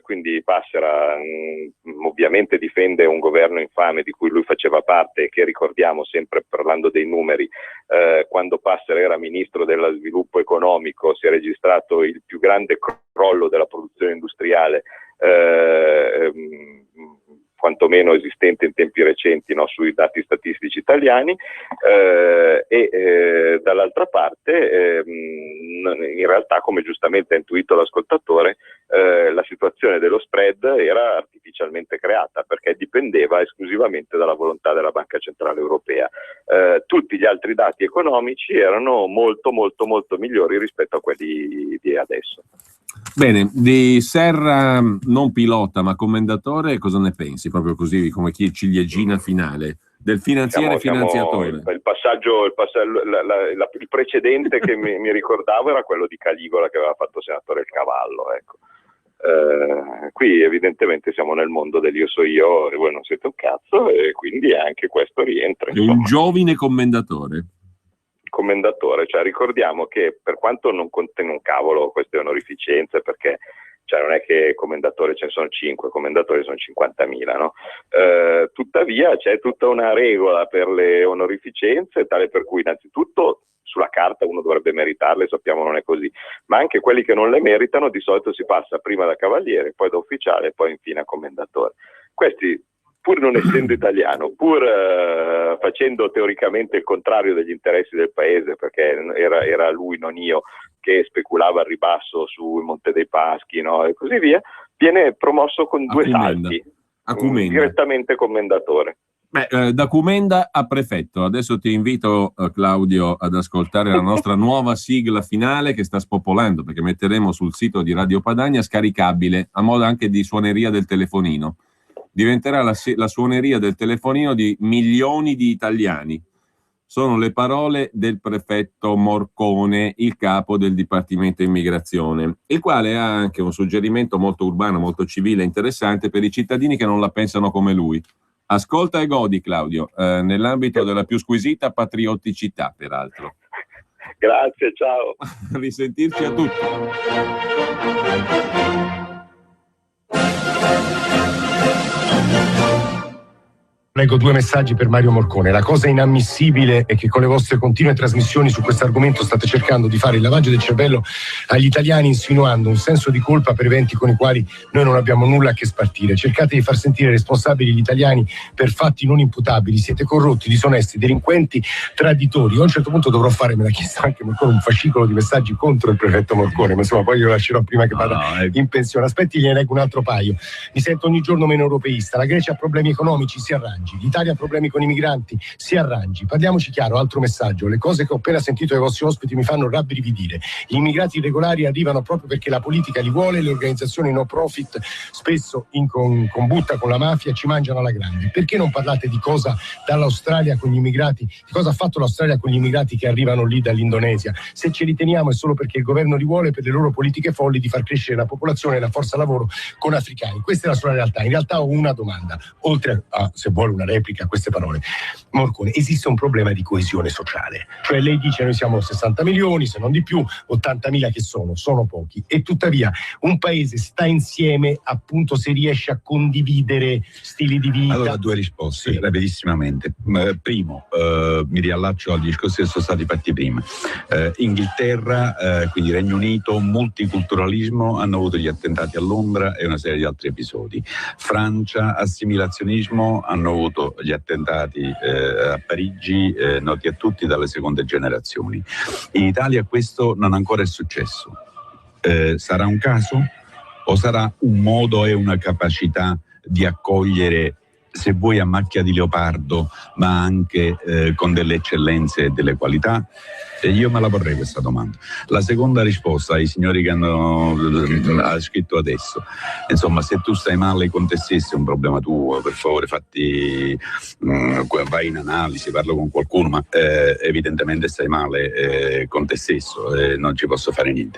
Quindi Passera ovviamente difende un governo infame di cui lui faceva parte e che, ricordiamo, sempre parlando dei numeri, quando Passera era ministro dello sviluppo economico si è registrato il più grande crollo della produzione industriale quantomeno esistente in tempi recenti, no, sui dati statistici italiani, e dall'altra parte in realtà, come giustamente ha intuito l'ascoltatore, la situazione dello spread era artificialmente creata perché dipendeva esclusivamente dalla volontà della Banca Centrale Europea. Tutti gli altri dati economici erano molto molto molto migliori rispetto a quelli di adesso. Bene, di Serra non pilota ma commendatore, cosa ne pensi? Proprio così come ciliegina finale del finanziere finanziatore. Il precedente che mi ricordavo era quello di Caligola che aveva fatto senatore il cavallo, ecco. Qui evidentemente siamo nel mondo dell'io so io e voi non siete un cazzo, e quindi anche questo rientra. È un giovine commendatore, cioè ricordiamo che per quanto non contano un cavolo queste onorificenze, perché cioè non è che commendatore ce ne sono 5, commendatori sono 50.000, no? Tuttavia c'è tutta una regola per le onorificenze, tale per cui innanzitutto sulla carta uno dovrebbe meritarle, sappiamo non è così, ma anche quelli che non le meritano di solito si passa prima da cavaliere, poi da ufficiale e poi infine a commendatore. Questi, pur non essendo italiano, pur facendo teoricamente il contrario degli interessi del paese, perché era lui, non io, che speculava al ribasso sul Monte dei Paschi, no, e così via, viene promosso con due salti, direttamente commendatore. Beh, da Cumenda a prefetto. Adesso ti invito, Claudio, ad ascoltare la nostra nuova sigla finale che sta spopolando, perché metteremo sul sito di Radio Padania, scaricabile a modo anche di suoneria del telefonino. Diventerà la suoneria del telefonino di milioni di italiani. Sono le parole del prefetto Morcone, il capo del Dipartimento Immigrazione, il quale ha anche un suggerimento molto urbano, molto civile, interessante per i cittadini che non la pensano come lui. Ascolta e godi, Claudio, nell'ambito della più squisita patriotticità, peraltro. Grazie, ciao. Risentirci a tutti. Leggo 2 messaggi per Mario Morcone. La cosa inammissibile è che con le vostre continue trasmissioni su questo argomento state cercando di fare il lavaggio del cervello agli italiani, insinuando un senso di colpa per eventi con i quali noi non abbiamo nulla a che spartire. Cercate di far sentire responsabili gli italiani per fatti non imputabili. Siete corrotti, disonesti, delinquenti, traditori. Io a un certo punto dovrò fare, me l'ha chiesto anche Morcone, un fascicolo di messaggi contro il prefetto Morcone, ma insomma poi io lo lascerò prima che vada in pensione. Aspetti, gliene leggo un altro paio. Mi sento ogni giorno meno europeista. La Grecia ha problemi economici, si arrangi. L'Italia ha problemi con i migranti, si arrangi. Parliamoci chiaro, altro messaggio. Le cose che ho appena sentito dai vostri ospiti mi fanno rabbrividire. Gli immigrati irregolari arrivano proprio perché la politica li vuole, le organizzazioni no profit, spesso in combutta con la mafia, ci mangiano alla grande. Perché non parlate di cosa dall'Australia con gli immigrati, di cosa ha fatto l'Australia con gli immigrati che arrivano lì dall'Indonesia? Se ce li teniamo è solo perché il governo li vuole per le loro politiche folli di far crescere la popolazione e la forza lavoro con africani. Questa è la sua realtà. In realtà ho una domanda, oltre a, se vuole, una replica a queste parole. Morcone, esiste un problema di coesione sociale, cioè lei dice noi siamo 60 milioni, se non di più, 80.000 che sono pochi, e tuttavia un paese sta insieme appunto se riesce a condividere stili di vita. Allora, 2 risposte, rapidissimamente. Primo, mi riallaccio agli discorsi che sono stati fatti prima. Inghilterra, quindi Regno Unito, multiculturalismo, hanno avuto gli attentati a Londra e una serie di altri episodi. Francia, assimilazionismo, hanno avuto gli attentati a Parigi, noti a tutti dalle seconde generazioni. In Italia questo non ancora è successo. Sarà un caso o sarà un modo e una capacità di accogliere se vuoi a macchia di leopardo, ma anche con delle eccellenze e delle qualità? Io me la porrei questa domanda. La seconda risposta ai signori che hanno scritto adesso: insomma, se tu stai male con te stesso è un problema tuo, per favore vai in analisi, parlo con qualcuno, ma evidentemente stai male con te stesso e non ci posso fare niente.